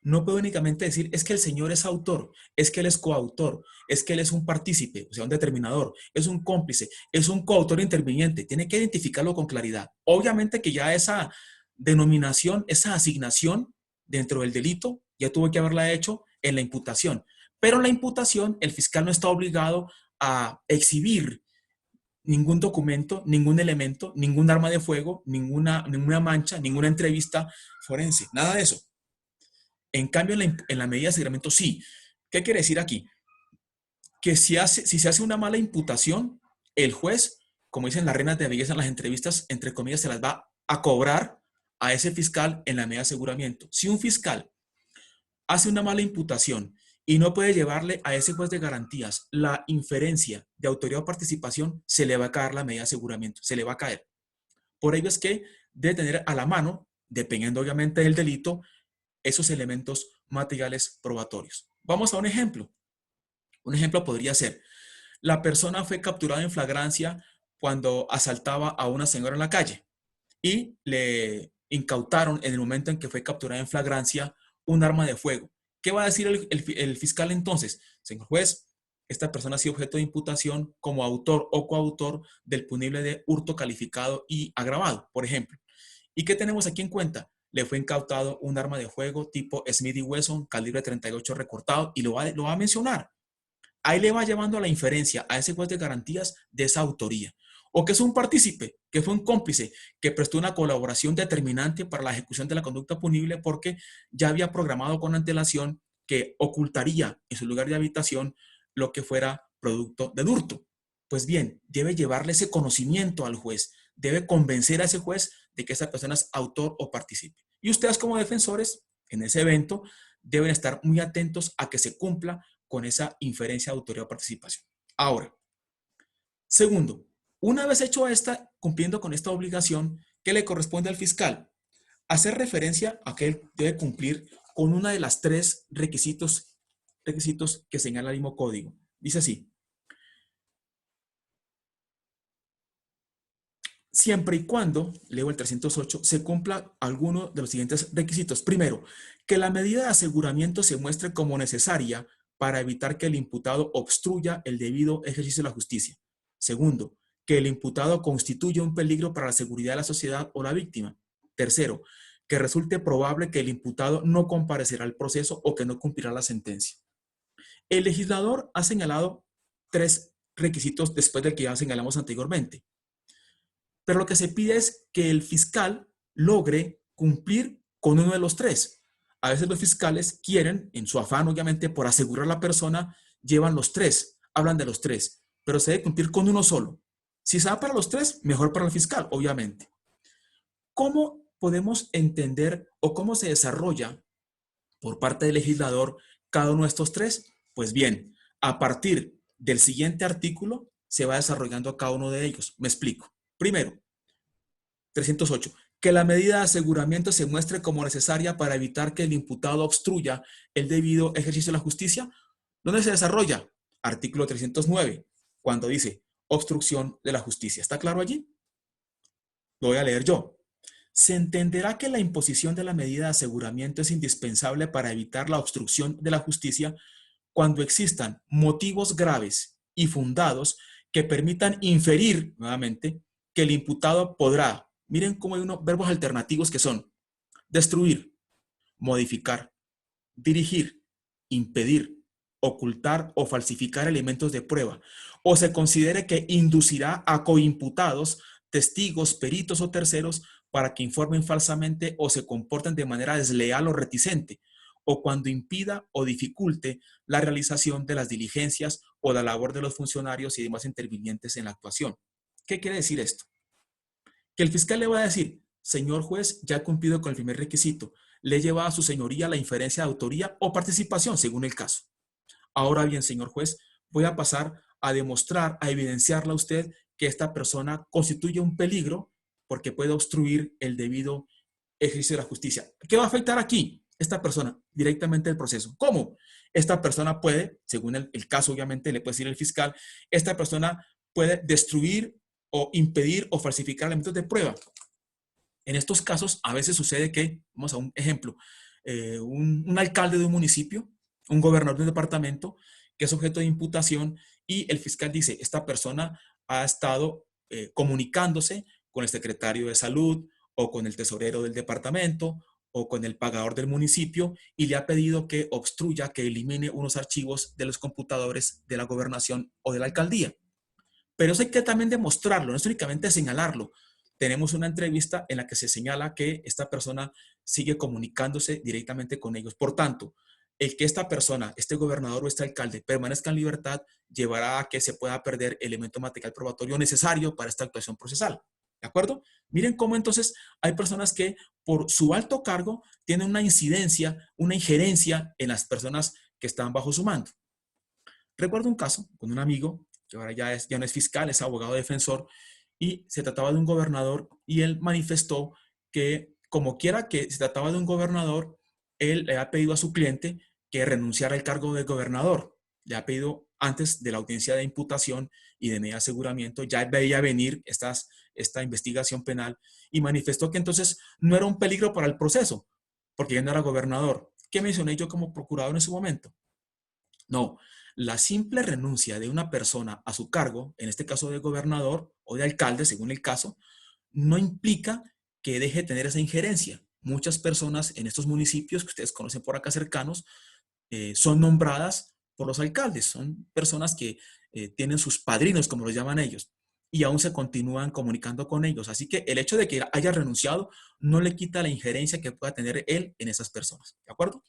No puede únicamente decir, es que el señor es autor, es que él es coautor, es que él es un partícipe, o sea, un determinador, es un cómplice, es un coautor interviniente. Tiene que identificarlo con claridad. Obviamente que ya esa denominación, esa asignación dentro del delito, ya tuvo que haberla hecho en la imputación. Pero en la imputación, el fiscal no está obligado a exhibir ningún documento, ningún elemento, ningún arma de fuego, ninguna mancha, ninguna entrevista forense, nada de eso. En cambio, en la medida de aseguramiento, sí. ¿Qué quiere decir aquí? Que si se hace una mala imputación, el juez, como dicen las reinas de belleza en las entrevistas, entre comillas, se las va a cobrar a ese fiscal en la medida de aseguramiento. Si un fiscal hace una mala imputación y no puede llevarle a ese juez de garantías la inferencia de autoría o participación, se le va a caer la medida de aseguramiento, se le va a caer. Por ello es que debe tener a la mano, dependiendo obviamente del delito, esos elementos materiales probatorios. Vamos a un ejemplo. Un ejemplo podría ser, la persona fue capturada en flagrancia cuando asaltaba a una señora en la calle y le incautaron en el momento en que fue capturada en flagrancia un arma de fuego. ¿Qué va a decir el fiscal entonces? Señor juez, esta persona ha sido objeto de imputación como autor o coautor del punible de hurto calificado y agravado, por ejemplo. ¿Y qué tenemos aquí en cuenta? Le fue incautado un arma de fuego tipo Smith & Wesson, calibre 38 recortado, y lo va a mencionar. Ahí le va llevando la inferencia a ese juez de garantías de esa autoría. O que es un partícipe, que fue un cómplice, que prestó una colaboración determinante para la ejecución de la conducta punible porque ya había programado con antelación que ocultaría en su lugar de habitación lo que fuera producto del hurto. Pues bien, debe llevarle ese conocimiento al juez, debe convencer a ese juez de que esa persona es autor o partícipe. Y ustedes como defensores, en ese evento, deben estar muy atentos a que se cumpla con esa inferencia de autoría o participación. Ahora, segundo, una vez hecho cumpliendo con esta obligación, ¿qué le corresponde al fiscal? Hacer referencia a que él debe cumplir con una de las 3 requisitos que señala el mismo código. Dice así: siempre y cuando, leo el 308, se cumpla alguno de los siguientes requisitos. Primero, que la medida de aseguramiento se muestre como necesaria para evitar que el imputado obstruya el debido ejercicio de la justicia. Segundo, que el imputado constituya un peligro para la seguridad de la sociedad o la víctima. Tercero, que resulte probable que el imputado no comparecerá al proceso o que no cumplirá la sentencia. El legislador ha señalado 3 requisitos después del que ya señalamos anteriormente. Pero lo que se pide es que el fiscal logre cumplir con uno de los 3. A veces los fiscales quieren, en su afán obviamente por asegurar a la persona, llevan los 3, hablan de los 3, pero se debe cumplir con uno solo. Si se da para los 3, mejor para el fiscal, obviamente. ¿Cómo podemos entender o cómo se desarrolla por parte del legislador cada uno de estos 3? Pues bien, a partir del siguiente artículo se va desarrollando cada uno de ellos. Me explico. Primero, 308. Que la medida de aseguramiento se muestre como necesaria para evitar que el imputado obstruya el debido ejercicio de la justicia. ¿Dónde se desarrolla? Artículo 309, cuando dice obstrucción de la justicia. ¿Está claro allí? Lo voy a leer yo. Se entenderá que la imposición de la medida de aseguramiento es indispensable para evitar la obstrucción de la justicia cuando existan motivos graves y fundados que permitan inferir, nuevamente, que el imputado podrá, miren cómo hay unos verbos alternativos que son destruir, modificar, dirigir, impedir, ocultar o falsificar elementos de prueba, o se considere que inducirá a coimputados, testigos, peritos o terceros para que informen falsamente o se comporten de manera desleal o reticente, o cuando impida o dificulte la realización de las diligencias o la labor de los funcionarios y demás intervinientes en la actuación. ¿Qué quiere decir esto? Que el fiscal le va a decir, señor juez, ya ha cumplido con el primer requisito, le lleva a su señoría la inferencia de autoría o participación según el caso. Ahora bien, señor juez, voy a pasar a demostrar, a evidenciarle a usted que esta persona constituye un peligro porque puede obstruir el debido ejercicio de la justicia. ¿Qué va a afectar aquí? Esta persona directamente el proceso. ¿Cómo? Esta persona puede, según el caso obviamente le puede decir el fiscal, esta persona puede destruir o impedir o falsificar elementos de prueba. En estos casos a veces sucede que, vamos a un ejemplo, un alcalde de un municipio, un gobernador de un departamento que es objeto de imputación y el fiscal dice, esta persona ha estado comunicándose con el secretario de salud o con el tesorero del departamento o con el pagador del municipio y le ha pedido que obstruya, que elimine unos archivos de los computadores de la gobernación o de la alcaldía. Pero eso hay que también demostrarlo, no es únicamente señalarlo. Tenemos una entrevista en la que se señala que esta persona sigue comunicándose directamente con ellos. Por tanto, el que esta persona, este gobernador o este alcalde permanezca en libertad llevará a que se pueda perder elemento material probatorio necesario para esta actuación procesal. ¿De acuerdo? Miren cómo entonces hay personas que por su alto cargo tienen una incidencia, una injerencia en las personas que están bajo su mando. Recuerdo un caso con un amigo que ahora ya no es fiscal, es abogado defensor, y se trataba de un gobernador y él manifestó que como quiera que se trataba de un gobernador, él le ha pedido a su cliente que renunciara al cargo de gobernador. Le ha pedido antes de la audiencia de imputación y de medida de aseguramiento, ya veía venir esta investigación penal y manifestó que entonces no era un peligro para el proceso, porque ya no era gobernador. ¿Qué mencioné yo como procurador en ese momento? No, la simple renuncia de una persona a su cargo, en este caso de gobernador o de alcalde, según el caso, no implica que deje de tener esa injerencia. Muchas personas en estos municipios que ustedes conocen por acá cercanos son nombradas por los alcaldes, son personas que tienen sus padrinos, como los llaman ellos, y aún se continúan comunicando con ellos. Así que el hecho de que haya renunciado no le quita la injerencia que pueda tener él en esas personas. ¿De acuerdo?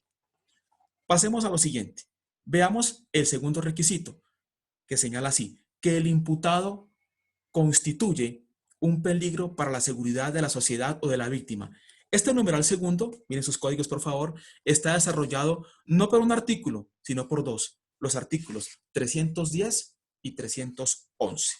Pasemos a lo siguiente. Veamos el segundo requisito, que señala así, que el imputado constituye un peligro para la seguridad de la sociedad o de la víctima. Este numeral segundo, miren sus códigos por favor, está desarrollado no por un artículo, sino por 2, los artículos 310 y 311.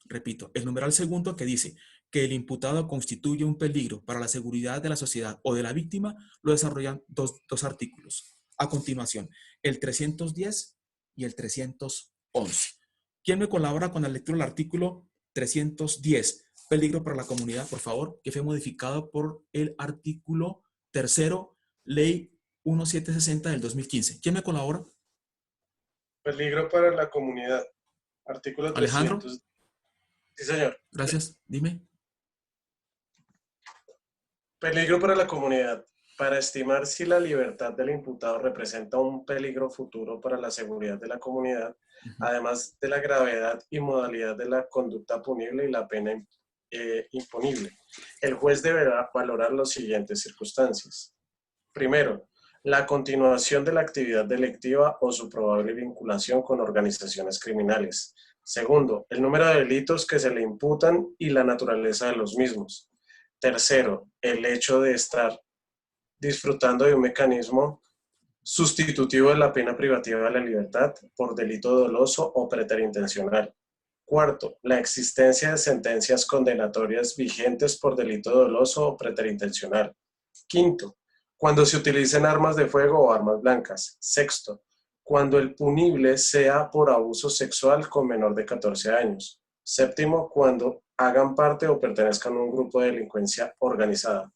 Repito, el numeral segundo que dice que el imputado constituye un peligro para la seguridad de la sociedad o de la víctima, lo desarrollan dos artículos. A continuación, el 310 y el 311. ¿Quién me colabora con la lectura del artículo 310? Peligro para la comunidad, por favor, que fue modificado por el artículo 3º, ley 1760 del 2015. ¿Quién me colabora? Peligro para la comunidad. Artículo 300. Alejandro. Sí, señor. Gracias. Dime. Peligro para la comunidad. Para estimar si la libertad del imputado representa un peligro futuro para la seguridad de la comunidad, además de la gravedad y modalidad de la conducta punible y la pena imponible, el juez deberá valorar las siguientes circunstancias. Primero, la continuación de la actividad delictiva o su probable vinculación con organizaciones criminales. Segundo, el número de delitos que se le imputan y la naturaleza de los mismos. Tercero, el hecho de estar disfrutando de un mecanismo sustitutivo de la pena privativa de la libertad por delito doloso o preterintencional. Cuarto, la existencia de sentencias condenatorias vigentes por delito doloso o preterintencional. Quinto, cuando se utilicen armas de fuego o armas blancas. Sexto, cuando el punible sea por abuso sexual con menor de 14 años. Séptimo, cuando hagan parte o pertenezcan a un grupo de delincuencia organizada.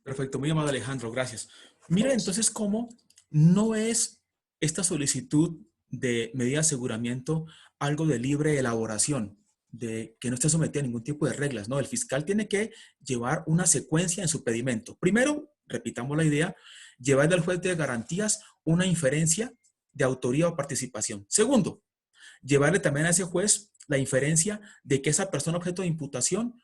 Perfecto, muy amable Alejandro, gracias. Mira entonces cómo no es esta solicitud de medida de aseguramiento algo de libre elaboración, de que no esté sometida a ningún tipo de reglas, ¿no? El fiscal tiene que llevar una secuencia en su pedimento. Primero, repitamos la idea, llevar del juez de garantías una inferencia de autoría o participación. Segundo, llevarle también a ese juez la inferencia de que esa persona objeto de imputación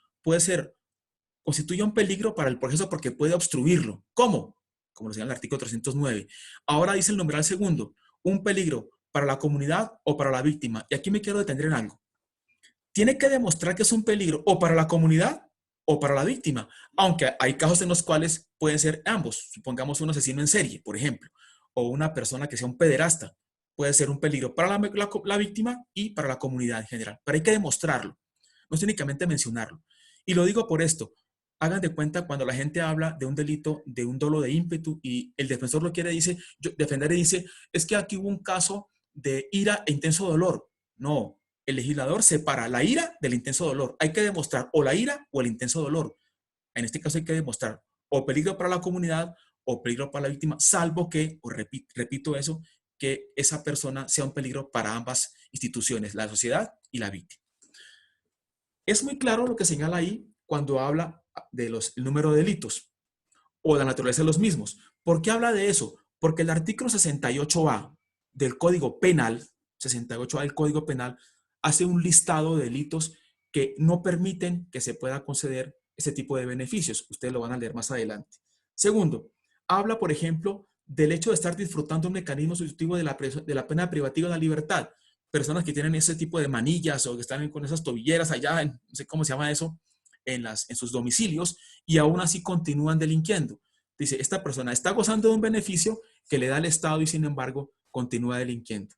constituye un peligro para el proceso porque puede obstruirlo. ¿Cómo? Como lo señala el artículo 309. Ahora dice el numeral segundo, un peligro para la comunidad o para la víctima. Y aquí me quiero detener en algo. Tiene que demostrar que es un peligro o para la comunidad o para la víctima, aunque hay casos en los cuales pueden ser ambos. Supongamos un asesino en serie, por ejemplo, o una persona que sea un pederasta. Puede ser un peligro para la víctima y para la comunidad en general. Pero hay que demostrarlo, no es únicamente mencionarlo. Y lo digo por esto. Hagan de cuenta cuando la gente habla de un delito, de un dolo de ímpetu y el defensor lo quiere, defender y dice, es que aquí hubo un caso de ira e intenso dolor. No, el legislador separa la ira del intenso dolor. Hay que demostrar o la ira o el intenso dolor. En este caso hay que demostrar o peligro para la comunidad o peligro para la víctima, salvo que, o repito eso, que esa persona sea un peligro para ambas instituciones, la sociedad y la víctima. Es muy claro lo que señala ahí cuando habla del número de delitos o la naturaleza de los mismos. ¿Por qué habla de eso? Porque el artículo 68A del Código Penal, 68A del Código Penal, hace un listado de delitos que no permiten que se pueda conceder ese tipo de beneficios. Ustedes lo van a leer más adelante. Segundo, habla, por ejemplo, del hecho de estar disfrutando un mecanismo sustitutivo de la pena privativa de la libertad. Personas que tienen ese tipo de manillas o que están con esas tobilleras allá, no sé cómo se llama eso, en sus domicilios y aún así continúan delinquiendo. Dice, esta persona está gozando de un beneficio que le da el Estado y sin embargo continúa delinquiendo.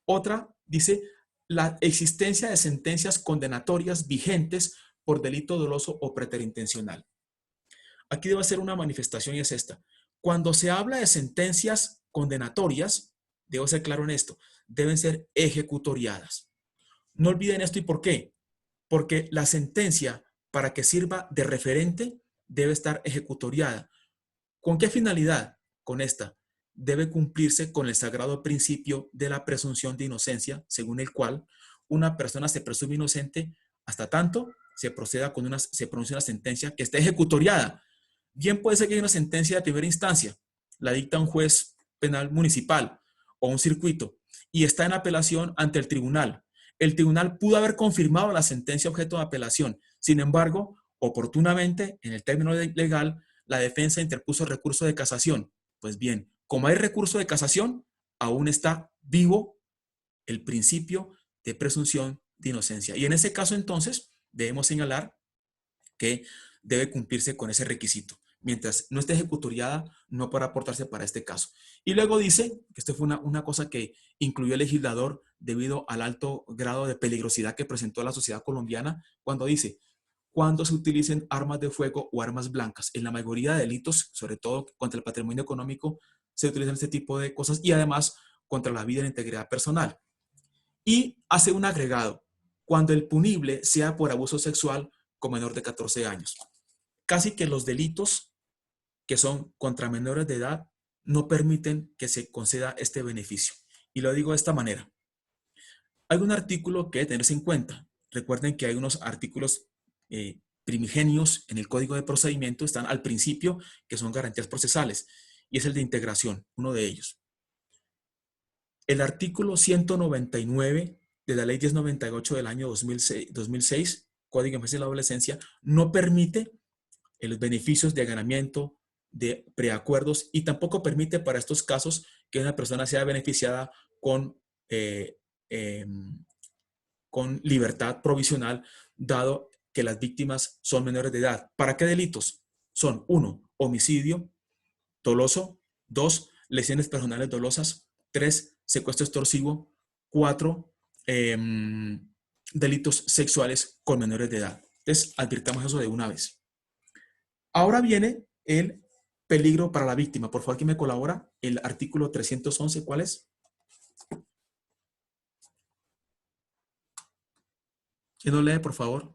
Otra, dice, la existencia de sentencias condenatorias vigentes por delito doloso o preterintencional. Aquí debe ser una manifestación y es esta. Cuando se habla de sentencias condenatorias, debo ser claro en esto, deben ser ejecutoriadas. No olviden esto y ¿por qué? Porque la sentencia, para que sirva de referente, debe estar ejecutoriada. ¿Con qué finalidad? Con esta. Debe cumplirse con el sagrado principio de la presunción de inocencia, según el cual una persona se presume inocente hasta tanto se pronuncie una sentencia que esté ejecutoriada. Bien puede ser que haya una sentencia de primera instancia, la dicta un juez penal municipal o un circuito, y está en apelación ante el tribunal. El tribunal pudo haber confirmado la sentencia objeto de apelación. Sin embargo, oportunamente, en el término legal, la defensa interpuso recurso de casación. Pues bien, como hay recurso de casación, aún está vivo el principio de presunción de inocencia. Y en ese caso, entonces, debemos señalar que debe cumplirse con ese requisito. Mientras no esté ejecutoriada, no podrá aportarse para este caso. Y luego dice, que esto fue una cosa que incluyó el legislador debido al alto grado de peligrosidad que presentó la sociedad colombiana, cuando dice, cuando se utilicen armas de fuego o armas blancas. En la mayoría de delitos, sobre todo contra el patrimonio económico, se utilizan este tipo de cosas y además contra la vida y la integridad personal. Y hace un agregado, cuando el punible sea por abuso sexual con menor de 14 años. Casi que los delitos que son contra menores de edad no permiten que se conceda este beneficio. Y lo digo de esta manera. Hay un artículo que debe tenerse en cuenta. Recuerden que hay unos artículos primigenios en el Código de Procedimiento están al principio, que son garantías procesales, y es el de integración, uno de ellos. El artículo 199 de la Ley 1098 del año 2006, Código de Infancia y la Adolescencia, no permite los beneficios de allanamiento, de preacuerdos, y tampoco permite para estos casos que una persona sea beneficiada con libertad provisional, dado que las víctimas son menores de edad. ¿Para qué delitos? Son 1, homicidio doloso; 2, lesiones personales dolosas; 3, secuestro extorsivo; 4, delitos sexuales con menores de edad. Entonces, advirtamos eso de una vez. Ahora viene el peligro para la víctima. Por favor, ¿quién me colabora? El artículo 311, ¿cuál es? ¿Quién lo lee, por favor?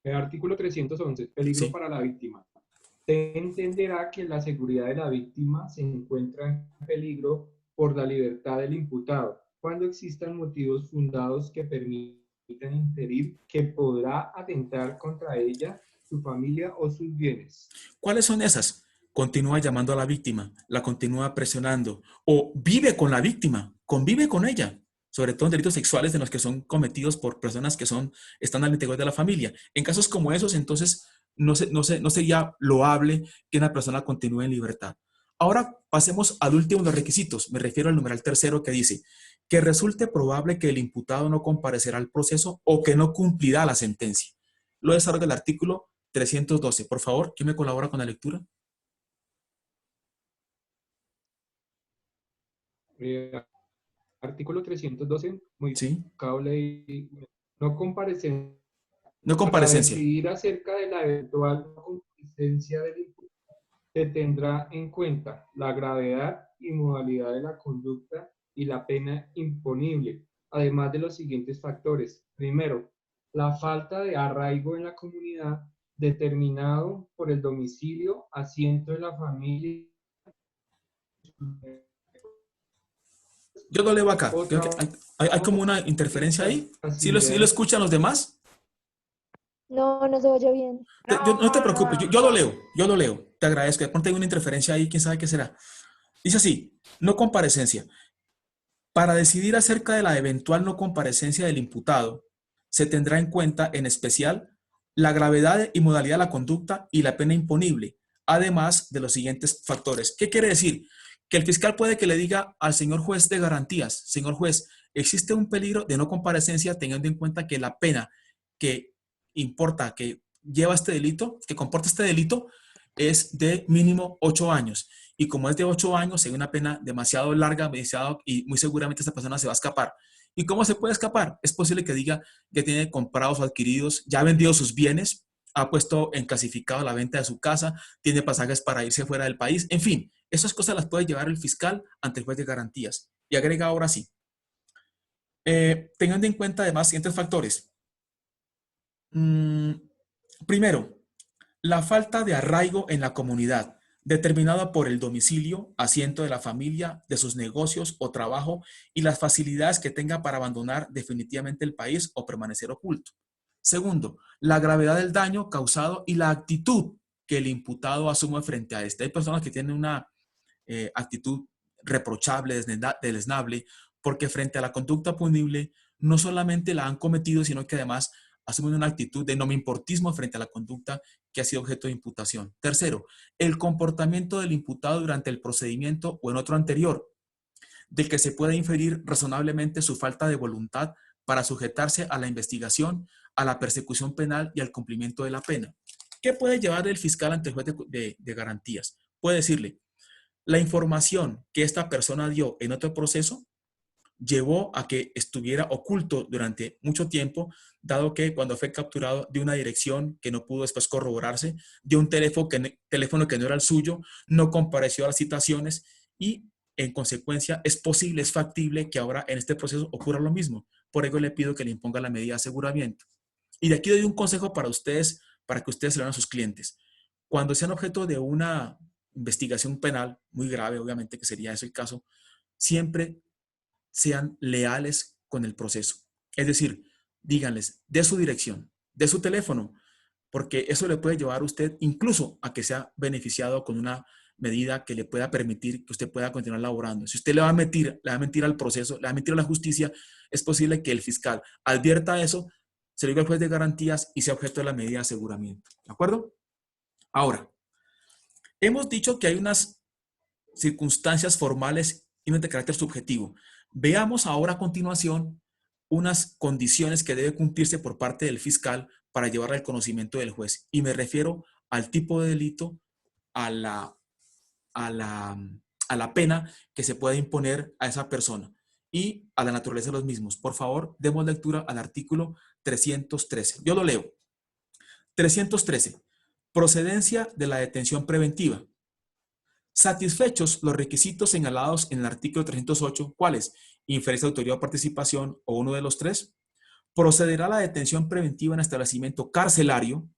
El artículo 311, peligro Sí. para la víctima. Se entenderá que la seguridad de la víctima se encuentra en peligro por la libertad del imputado, cuando existan motivos fundados que permitan inferir que podrá atentar contra ella, su familia o sus bienes. ¿Cuáles son esas? Continúa llamando a la víctima, la continúa presionando, o vive con la víctima, convive con ella, sobre todo en delitos sexuales de los que son cometidos por personas que están al interior de la familia. En casos como esos, entonces, no sería loable que una persona continúe en libertad. Ahora pasemos al último de los requisitos. Me refiero al numeral tercero, que dice que resulte probable que el imputado no comparecerá al proceso o que no cumplirá la sentencia. Lo desarrolla el artículo 312. Por favor, ¿quién me colabora con la lectura? Artículo 312, Sí. modificado ley, no comparecer No para comparecencia. decidir acerca de la eventual comparecencia del imputado. Se tendrá en cuenta la gravedad y modalidad de la conducta y la pena imponible, además de los siguientes factores. Primero, la falta de arraigo en la comunidad determinado por el domicilio, asiento de la familia. Yo lo leo acá. Creo que Otra hay como una interferencia ahí. ¿Sí lo escuchan los demás? No, no se oye bien. No te preocupes, yo lo leo. Te agradezco. De pronto hay una interferencia ahí, quién sabe qué será. Dice así: no comparecencia. Para decidir acerca de la eventual no comparecencia del imputado, se tendrá en cuenta, en especial, la gravedad y modalidad de la conducta y la pena imponible, además de los siguientes factores. ¿Qué quiere decir? Que el fiscal puede que le diga al señor juez de garantías: señor juez, existe un peligro de no comparecencia teniendo en cuenta que la pena que importa, que lleva este delito, que comporta este delito, es de mínimo 8 años. Y como es de 8 años, hay una pena demasiado larga, y muy seguramente esta persona se va a escapar. ¿Y cómo se puede escapar? Es posible que diga que tiene comprados o adquiridos, ya ha vendido sus bienes, ha puesto en clasificado la venta de su casa, tiene pasajes para irse fuera del país. En fin, esas cosas las puede llevar el fiscal ante el juez de garantías. Y agrega ahora sí, teniendo en cuenta además siguientes factores. Primero, la falta de arraigo en la comunidad, determinada por el domicilio, asiento de la familia, de sus negocios o trabajo y las facilidades que tenga para abandonar definitivamente el país o permanecer oculto. Segundo, la gravedad del daño causado y la actitud que el imputado asume frente a este. Hay personas que tienen una actitud reprochable, deleznable, porque frente a la conducta punible no solamente la han cometido, sino que además asumen una actitud de no me importismo frente a la conducta que ha sido objeto de imputación. Tercero, el comportamiento del imputado durante el procedimiento o en otro anterior, del que se puede inferir razonablemente su falta de voluntad para sujetarse a la investigación, a la persecución penal y al cumplimiento de la pena. ¿Qué puede llevar el fiscal ante el juez de garantías? Puede decirle: la información que esta persona dio en otro proceso llevó a que estuviera oculto durante mucho tiempo, dado que cuando fue capturado dio una dirección que no pudo después corroborarse, dio un teléfono que no era el suyo, no compareció a las citaciones y en consecuencia es posible, es factible que ahora en este proceso ocurra lo mismo. Por ello le pido que le imponga la medida de aseguramiento. Y de aquí doy un consejo para ustedes, para que ustedes se lo den a sus clientes. Cuando sean objeto de una investigación penal muy grave, obviamente que sería ese el caso, siempre sean leales con el proceso. Es decir, díganles de su dirección, de su teléfono, porque eso le puede llevar a usted incluso a que sea beneficiado con una medida que le pueda permitir que usted pueda continuar laborando. Si usted le va a mentir al proceso, le va a mentir a la justicia, es posible que el fiscal advierta eso, se lo diga al juez de garantías y sea objeto de la medida de aseguramiento. ¿De acuerdo? Ahora, hemos dicho que hay unas circunstancias formales y unas de carácter subjetivo. Veamos ahora a continuación unas condiciones que debe cumplirse por parte del fiscal para llevar al conocimiento del juez. Y me refiero al tipo de delito, a la pena que se puede imponer a esa persona y a la naturaleza de los mismos. Por favor, demos lectura al artículo 313. Yo lo leo. 313. Procedencia de la detención preventiva. Satisfechos los requisitos señalados en el artículo 308, ¿cuáles? Inferencia de autoridad o participación o uno de los tres. Procederá a la detención preventiva en establecimiento carcelario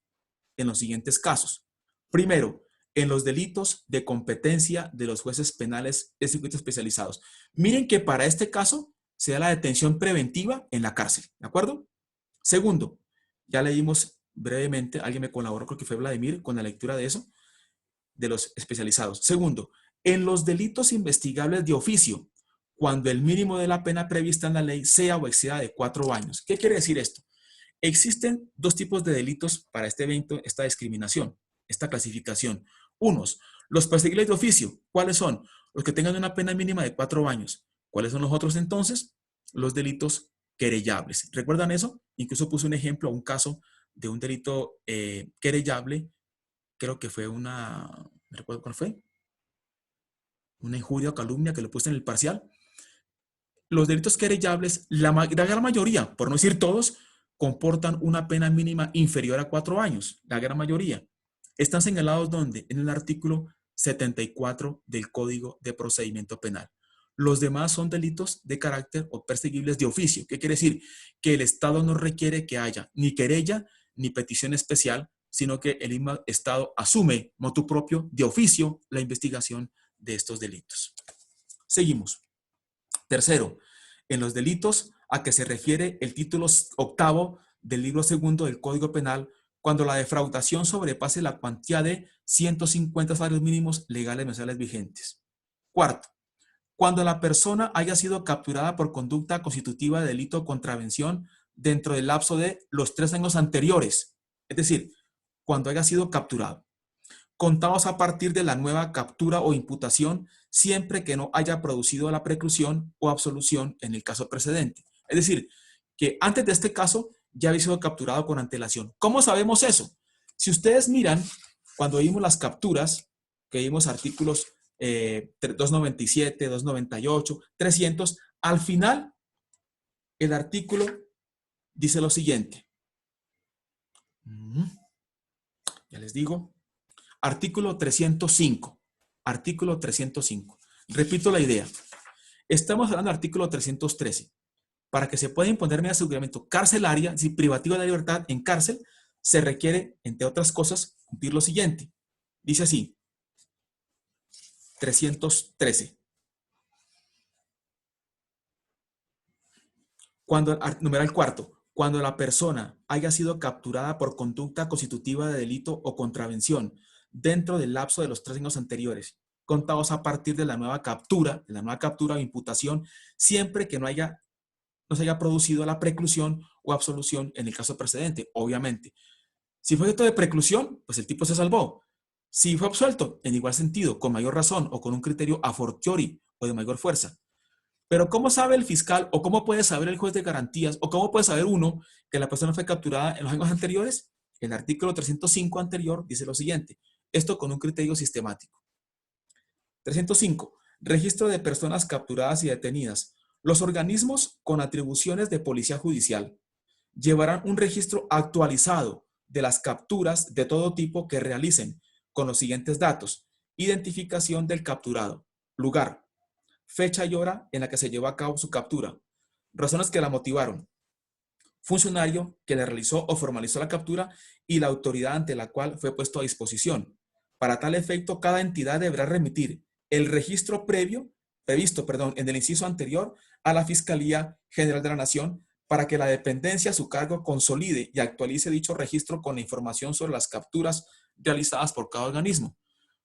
en los siguientes casos. Primero, en los delitos de competencia de los jueces penales de circuitos especializados. Miren que para este caso se da la detención preventiva en la cárcel, ¿de acuerdo? Segundo, ya leímos brevemente, alguien me colaboró, creo que fue Vladimir, con la lectura de eso, de los especializados. Segundo, en los delitos investigables de oficio, cuando el mínimo de la pena prevista en la ley sea o exceda de 4 años. ¿Qué quiere decir esto? Existen dos tipos de delitos para este evento, esta discriminación, esta clasificación. Unos, los perseguibles de oficio. ¿Cuáles son? Los que tengan una pena mínima de 4 años. ¿Cuáles son los otros entonces? Los delitos querellables. ¿Recuerdan eso? Incluso puse un ejemplo, un caso de un delito querellable. Creo que fue no recuerdo cuál fue. Una injuria o calumnia que lo puse en el parcial. Los delitos querellables, la gran mayoría, por no decir todos, comportan una pena mínima inferior a 4 años. La gran mayoría. ¿Están señalados dónde? En el artículo 74 del Código de Procedimiento Penal. Los demás son delitos de carácter o perseguibles de oficio. ¿Qué quiere decir? Que el Estado no requiere que haya ni querella ni petición especial, sino que el mismo Estado asume motu propio de oficio la investigación de estos delitos. Seguimos. Tercero, en los delitos a que se refiere el título 8 del libro 2 del Código Penal, cuando la defraudación sobrepase la cuantía de 150 salarios mínimos legales mensuales vigentes. Cuarto, cuando la persona haya sido capturada por conducta constitutiva de delito o contravención dentro del lapso de los 3 años anteriores, es decir, cuando haya sido capturado, contados a partir de la nueva captura o imputación, siempre que no haya producido la preclusión o absolución en el caso precedente. Es decir, que antes de este caso ya había sido capturado con antelación. ¿Cómo sabemos eso? Si ustedes miran, cuando vimos las capturas, que vimos artículos 297, 298, 300, al final el artículo dice lo siguiente. Ya les digo. Artículo 305. Artículo 305. Repito la idea. Estamos hablando del artículo 313. Para que se pueda imponer medida de aseguramiento carcelaria, si privativa de la libertad en cárcel, se requiere, entre otras cosas, cumplir lo siguiente. Dice así. 313. Numeral 4. Cuando la persona haya sido capturada por conducta constitutiva de delito o contravención dentro del lapso de los 3 años anteriores, contados a partir de la nueva captura o imputación, siempre que no se haya producido la preclusión o absolución en el caso precedente, obviamente. Si fue objeto de preclusión, pues el tipo se salvó. Si fue absuelto, en igual sentido, con mayor razón o con un criterio a fortiori o de mayor fuerza. Pero ¿cómo sabe el fiscal o cómo puede saber el juez de garantías o cómo puede saber uno que la persona fue capturada en los años anteriores? El artículo 305 anterior dice lo siguiente. Esto con un criterio sistemático. 305. Registro de personas capturadas y detenidas. Los organismos con atribuciones de policía judicial llevarán un registro actualizado de las capturas de todo tipo que realicen con los siguientes datos. Identificación del capturado. Lugar. Fecha y hora en la que se llevó a cabo su captura. Razones que la motivaron. Funcionario que le realizó o formalizó la captura y la autoridad ante la cual fue puesto a disposición. Para tal efecto, cada entidad deberá remitir el registro previsto en el inciso anterior a la Fiscalía General de la Nación para que la dependencia a su cargo consolide y actualice dicho registro con la información sobre las capturas realizadas por cada organismo.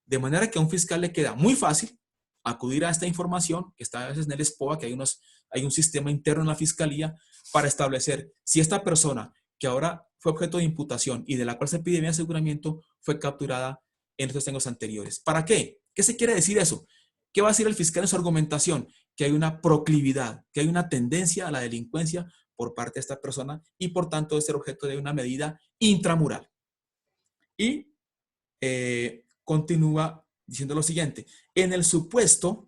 De manera que a un fiscal le queda muy fácil acudir a esta información, que está a veces en el SPOA, que hay un sistema interno en la fiscalía, para establecer si esta persona que ahora fue objeto de imputación y de la cual se pide mi aseguramiento fue capturada en estos años anteriores. ¿Para qué? ¿Qué se quiere decir eso? ¿Qué va a decir el fiscal en su argumentación? Que hay una proclividad, que hay una tendencia a la delincuencia por parte de esta persona y por tanto de ser objeto de una medida intramural. Y continúa diciendo lo siguiente: en el supuesto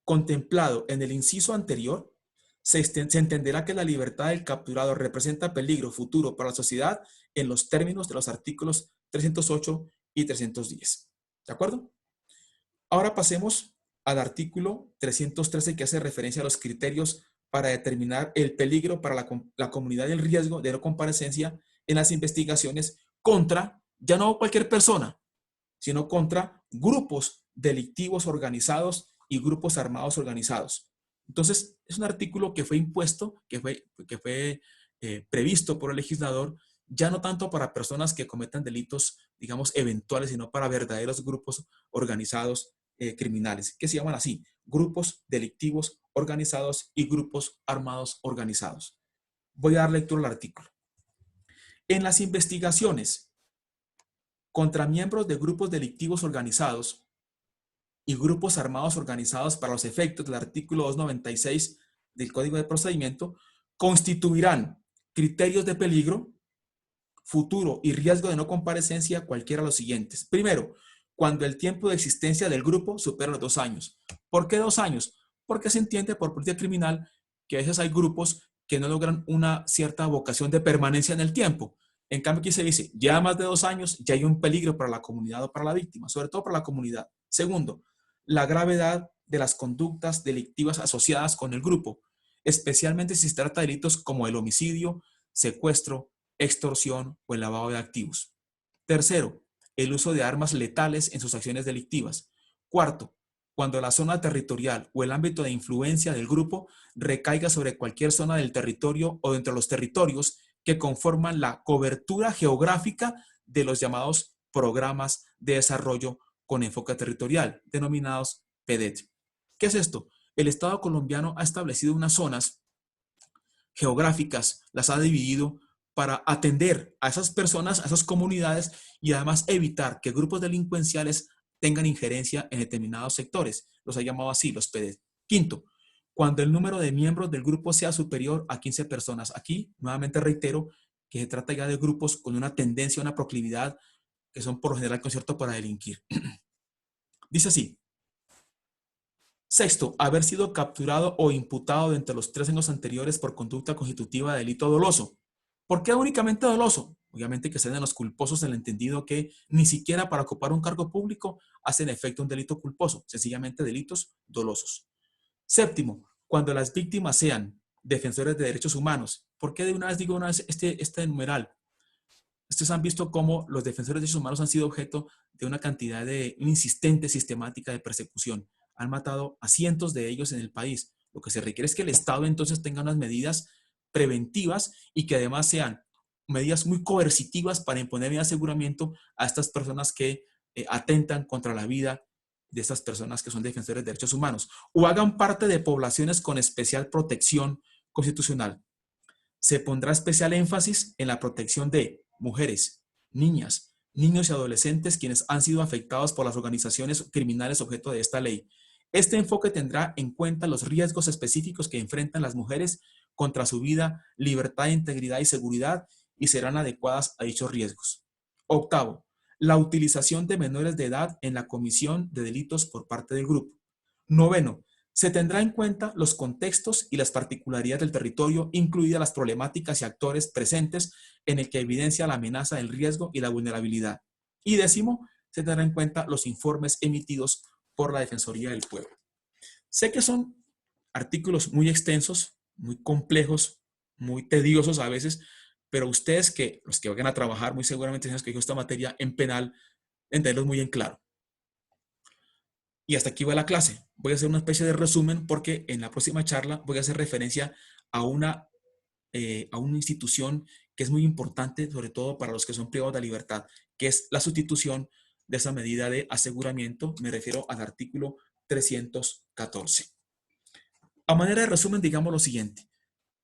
contemplado en el inciso anterior, se entenderá que la libertad del capturado representa peligro futuro para la sociedad en los términos de los artículos 308 y 310. ¿De acuerdo? Ahora pasemos al artículo 313, que hace referencia a los criterios para determinar el peligro para la comunidad y el riesgo de no comparecencia en las investigaciones contra, ya no cualquier persona, sino contra grupos delictivos organizados y grupos armados organizados. Entonces, es un artículo que fue impuesto, que fue previsto por el legislador, ya no tanto para personas que cometan delitos, digamos, eventuales, sino para verdaderos grupos organizados criminales, que se llaman así: grupos delictivos organizados y grupos armados organizados. Voy a dar lectura al artículo. En las investigaciones contra miembros de grupos delictivos organizados y grupos armados organizados para los efectos del artículo 296 del Código de Procedimiento, constituirán criterios de peligro futuro y riesgo de no comparecencia cualquiera de los siguientes. Primero, cuando el tiempo de existencia del grupo supera los 2 años. ¿Por qué 2 años? Porque se entiende por política criminal que a veces hay grupos que no logran una cierta vocación de permanencia en el tiempo. En cambio, aquí se dice, ya más de 2 años, ya hay un peligro para la comunidad o para la víctima, sobre todo para la comunidad. Segundo, la gravedad de las conductas delictivas asociadas con el grupo, especialmente si se trata de delitos como el homicidio, secuestro, extorsión o el lavado de activos. Tercero, el uso de armas letales en sus acciones delictivas. Cuarto, cuando la zona territorial o el ámbito de influencia del grupo recaiga sobre cualquier zona del territorio o dentro de los territorios que conforman la cobertura geográfica de los llamados programas de desarrollo con enfoque territorial, denominados PEDET. ¿Qué es esto? El Estado colombiano ha establecido unas zonas geográficas, las ha dividido para atender a esas personas, a esas comunidades y además evitar que grupos delincuenciales tengan injerencia en determinados sectores. Los ha llamado así, los PEDET. Quinto, cuando el número de miembros del grupo sea superior a 15 personas. Aquí, nuevamente reitero, que se trata ya de grupos con una tendencia, una proclividad, que son por lo general conciertos para delinquir. Dice así: sexto, haber sido capturado o imputado dentro de los 3 años anteriores por conducta constitutiva de delito doloso. ¿Por qué únicamente doloso? Obviamente que sean los culposos en el entendido que ni siquiera para ocupar un cargo público hacen efecto un delito culposo, sencillamente delitos dolosos. Séptimo, cuando las víctimas sean defensores de derechos humanos. ¿Por qué de una vez digo este numeral? Ustedes han visto cómo los defensores de derechos humanos han sido objeto de una cantidad de insistente sistemática de persecución. Han matado a cientos de ellos en el país. Lo que se requiere es que el Estado entonces tenga unas medidas preventivas y que además sean medidas muy coercitivas para imponer el aseguramiento a estas personas que atentan contra la vida de estas personas que son defensores de derechos humanos o hagan parte de poblaciones con especial protección constitucional. Se pondrá especial énfasis en la protección de mujeres, niñas, niños y adolescentes quienes han sido afectados por las organizaciones criminales objeto de esta ley. Este enfoque tendrá en cuenta los riesgos específicos que enfrentan las mujeres contra su vida, libertad, integridad y seguridad y serán adecuadas a dichos riesgos. Octavo, la utilización de menores de edad en la comisión de delitos por parte del grupo. Noveno, se tendrá en cuenta los contextos y las particularidades del territorio, incluidas las problemáticas y actores presentes en el que evidencia la amenaza del riesgo y la vulnerabilidad. Y décimo, se tendrá en cuenta los informes emitidos por la Defensoría del Pueblo. Sé que son artículos muy extensos, muy complejos, muy tediosos a veces, pero ustedes los que vayan a trabajar muy seguramente tienen que esta materia en penal, entenderlos muy en claro. Y hasta aquí va la clase. Voy a hacer una especie de resumen porque en la próxima charla voy a hacer referencia a una a una institución que es muy importante, sobre todo para los que son privados de libertad, que es la sustitución de esa medida de aseguramiento. Me refiero al artículo 314. A manera de resumen, digamos lo siguiente.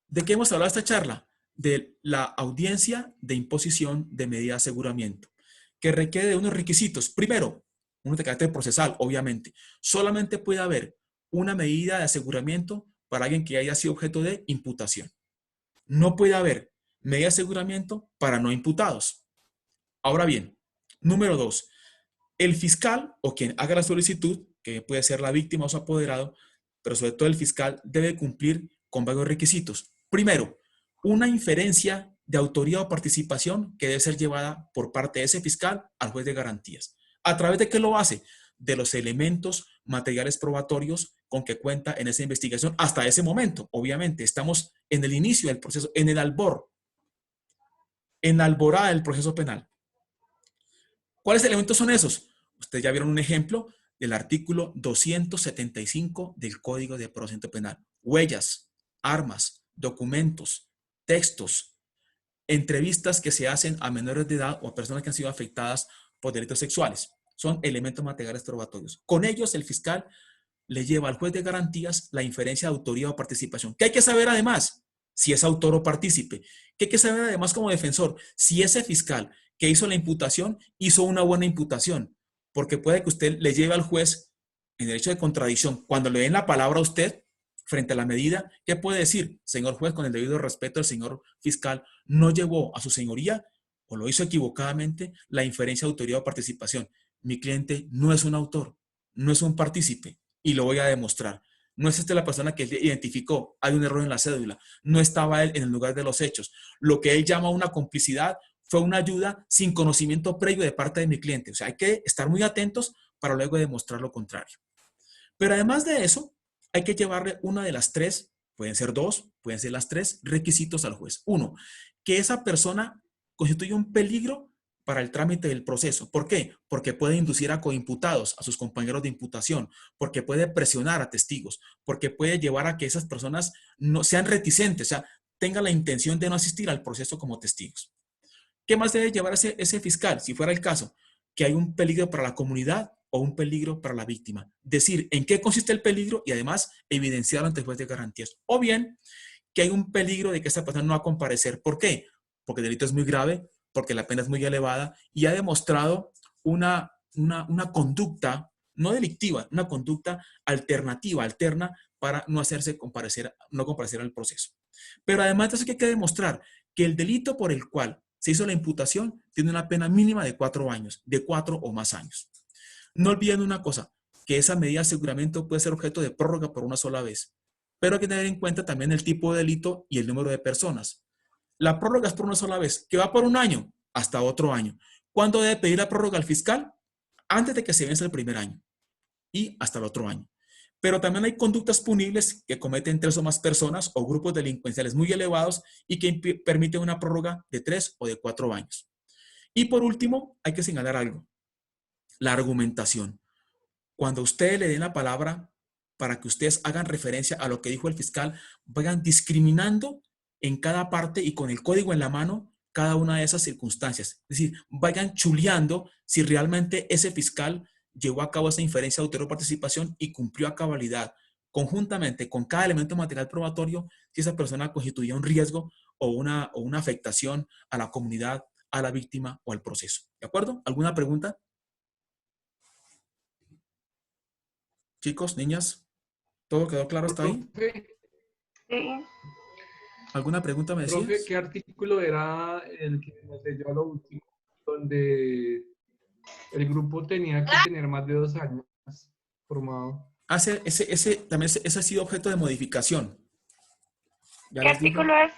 ¿De qué hemos hablado esta charla? De la audiencia de imposición de medida de aseguramiento, que requiere de unos requisitos. Primero, uno de carácter procesal, obviamente. Solamente puede haber una medida de aseguramiento para alguien que haya sido objeto de imputación. No puede haber medida de aseguramiento para no imputados. Ahora bien, número 2, el fiscal o quien haga la solicitud, que puede ser la víctima o su apoderado, pero sobre todo el fiscal, debe cumplir con varios requisitos. Primero, una inferencia de autoría o participación que debe ser llevada por parte de ese fiscal al juez de garantías. ¿A través de qué lo hace? De los elementos materiales probatorios con que cuenta en esa investigación hasta ese momento. Obviamente, estamos en el inicio del proceso, en el albor, en la alborada del proceso penal. ¿Cuáles elementos son esos? Ustedes ya vieron un ejemplo del artículo 275 del Código de Procedimiento Penal. Huellas, armas, documentos, textos, entrevistas que se hacen a menores de edad o a personas que han sido afectadas por delitos sexuales. Son elementos materiales probatorios. Con ellos el fiscal le lleva al juez de garantías la inferencia de autoría o participación. ¿Qué hay que saber además? Si es autor o partícipe. ¿Qué hay que saber además como defensor? Si ese fiscal que hizo la imputación hizo una buena imputación. Porque puede que usted le lleve al juez en derecho de contradicción. Cuando le den la palabra a usted frente a la medida, ¿qué puede decir? Señor juez, con el debido respeto, el señor fiscal no llevó a su señoría o lo hizo equivocadamente la inferencia de autoría o participación. Mi cliente no es un autor, no es un partícipe y lo voy a demostrar. No es la persona que él identificó, hay un error en la cédula, no estaba él en el lugar de los hechos. Lo que él llama una complicidad fue una ayuda sin conocimiento previo de parte de mi cliente. O sea, hay que estar muy atentos para luego demostrar lo contrario. Pero además de eso, hay que llevarle una de las tres, pueden ser dos, pueden ser las tres, requisitos al juez. Uno, que esa persona constituye un peligro para el trámite del proceso. ¿Por qué? Porque puede inducir a coimputados, a sus compañeros de imputación, porque puede presionar a testigos, porque puede llevar a que esas personas no sean reticentes, o sea, tengan la intención de no asistir al proceso como testigos. ¿Qué más debe llevar ese fiscal, si fuera el caso? Que hay un peligro para la comunidad o un peligro para la víctima. Decir en qué consiste el peligro y además evidenciarlo ante el juez de garantías. O bien, que hay un peligro de que esta persona no va a comparecer. ¿Por qué? Porque el delito es muy grave, porque la pena es muy elevada y ha demostrado una conducta no delictiva, una conducta alterna para no hacerse comparecer, no comparecer al proceso. Pero además de eso, ¿qué hay que demostrar? Que el delito por el cual se hizo la imputación tiene una pena mínima de 4 años, de 4 o más años. No olviden una cosa, que esa medida de aseguramiento puede ser objeto de prórroga por una sola vez, pero hay que tener en cuenta también el tipo de delito y el número de personas. La prórroga es por una sola vez, que va por un año hasta otro año. ¿Cuándo debe pedir la prórroga al fiscal? Antes de que se vence el primer año y hasta el otro año. Pero también hay conductas punibles que cometen 3 o más personas o grupos delincuenciales muy elevados y que permiten una prórroga de 3 o de 4 años. Y por último, hay que señalar algo. La argumentación. Cuando ustedes le den la palabra para que ustedes hagan referencia a lo que dijo el fiscal, vayan discriminando en cada parte y con el código en la mano cada una de esas circunstancias. Es decir, vayan chuleando si realmente ese fiscal llevó a cabo esa inferencia de autoría o participación y cumplió a cabalidad, conjuntamente con cada elemento material probatorio, si esa persona constituía un riesgo o una afectación a la comunidad, a la víctima o al proceso. ¿De acuerdo? ¿Alguna pregunta? Chicos, niñas, ¿todo quedó claro hasta ahí? Sí. ¿Alguna pregunta me decías? Profe, ¿qué artículo era el que nos leyó a lo último, donde el grupo tenía que tener más de 2 años formado? Ese ha sido objeto de modificación. Ya ¿Qué les digo, artículo es?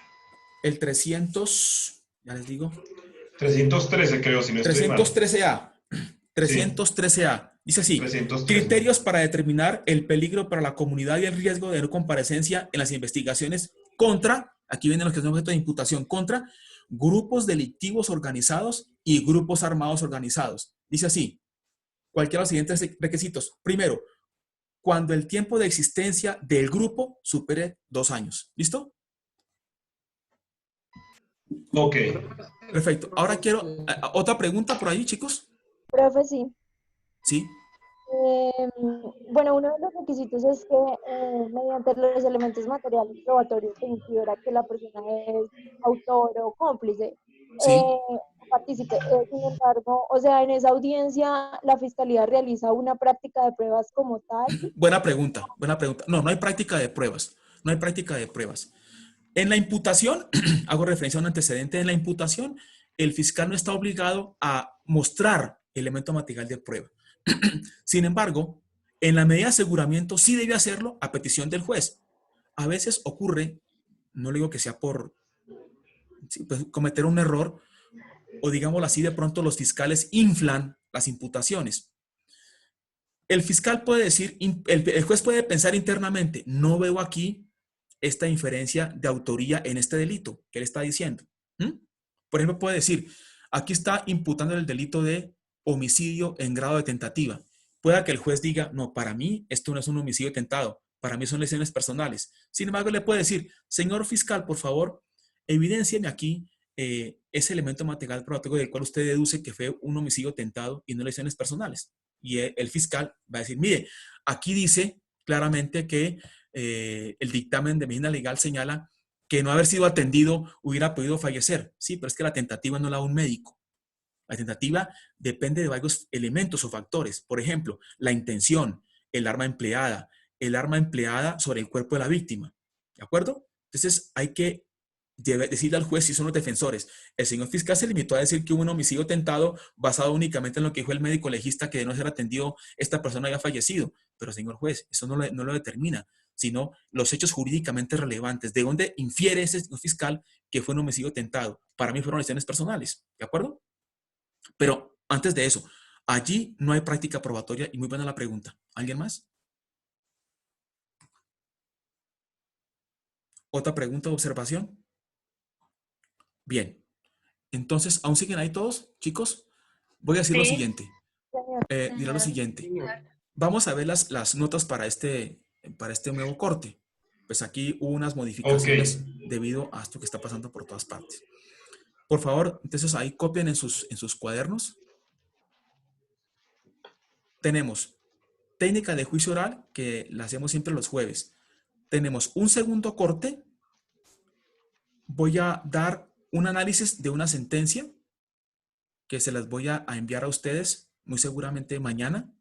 el 300, ya les digo, 313 creo, si no estoy mal. 313A. 313A. Dice así, 313. criterios para determinar el peligro para la comunidad y el riesgo de no comparecencia en las investigaciones contra, aquí vienen los que son objeto de imputación, contra grupos delictivos organizados y grupos armados organizados. Dice así, cualquiera de los siguientes requisitos. Primero, cuando el tiempo de existencia del grupo supere 2 años. ¿Listo? Ok. Perfecto. Ahora quiero, ¿otra pregunta por ahí, chicos? Profe, sí. Sí. Bueno, uno de los requisitos es que mediante los elementos materiales probatorios se infiera que la persona es autor o cómplice, Sí. partícipe. Sin embargo, o sea, en esa audiencia la fiscalía realiza una práctica de pruebas como tal. Buena pregunta, buena pregunta. No, no hay práctica de pruebas. No hay práctica de pruebas. En la imputación, hago referencia a un antecedente, en la imputación, el fiscal no está obligado a mostrar elemento material de prueba. Sin embargo, en la medida de aseguramiento sí debe hacerlo a petición del juez. A veces ocurre, no le digo que sea por pues, cometer un error, o digámoslo así, de pronto los fiscales inflan las imputaciones. El fiscal puede decir, el juez puede pensar internamente, no veo aquí esta inferencia de autoría en este delito que él está diciendo. Por ejemplo, puede decir, aquí está imputando el delito de homicidio en grado de tentativa. Pueda que el juez diga, no, para mí esto no es un homicidio tentado, para mí son lesiones personales. Sin embargo, le puede decir, señor fiscal, por favor, evidéncieme aquí ese elemento material probatorio del cual usted deduce que fue un homicidio tentado y no lesiones personales. Y el fiscal va a decir, mire, aquí dice claramente que el dictamen de medicina legal señala que no haber sido atendido hubiera podido fallecer. Sí, pero es que la tentativa no la da un médico. La tentativa depende de varios elementos o factores. Por ejemplo, la intención, el arma empleada sobre el cuerpo de la víctima. ¿De acuerdo? Entonces hay que decirle al juez si son los defensores. El señor fiscal se limitó a decir que hubo un homicidio tentado basado únicamente en lo que dijo el médico legista, que de no ser atendido esta persona había fallecido. Pero señor juez, eso no lo determina, sino los hechos jurídicamente relevantes. ¿De dónde infiere ese señor fiscal que fue un homicidio tentado? Para mí fueron lesiones personales. ¿De acuerdo? Pero antes de eso, allí no hay práctica probatoria y muy buena la pregunta. ¿Alguien más? ¿Otra pregunta o observación? Bien. Entonces, ¿aún siguen ahí todos, chicos? Voy a decir lo Sí. siguiente. Dirá lo siguiente. Vamos a ver las notas para este nuevo corte. Pues aquí hubo unas modificaciones debido a esto que está pasando por todas partes. Por favor, entonces ahí copien en sus cuadernos. Tenemos técnica de juicio oral, que la hacemos siempre los jueves. Tenemos un segundo corte. Voy a dar un análisis de una sentencia que se las voy a enviar a ustedes muy seguramente mañana.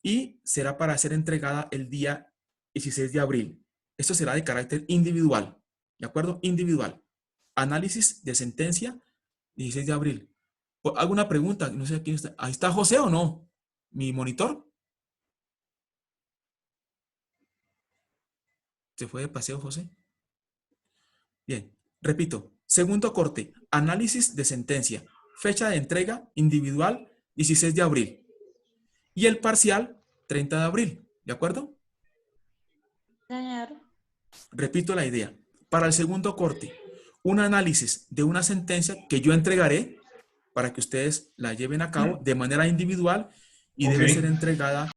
Y será para ser entregada el día 16 de abril. Esto será de carácter individual. ¿De acuerdo? Individual. Análisis de sentencia 16 de abril. Hago una pregunta. No sé quién está. ¿Ahí está José o no? ¿Mi monitor? ¿Se fue de paseo, José? Bien, repito. Segundo corte, análisis de sentencia. Fecha de entrega individual, 16 de abril. Y el parcial, 30 de abril. ¿De acuerdo? Señor. Repito la idea. Para el segundo corte, un análisis de una sentencia que yo entregaré para que ustedes la lleven a cabo de manera individual y debe ser entregada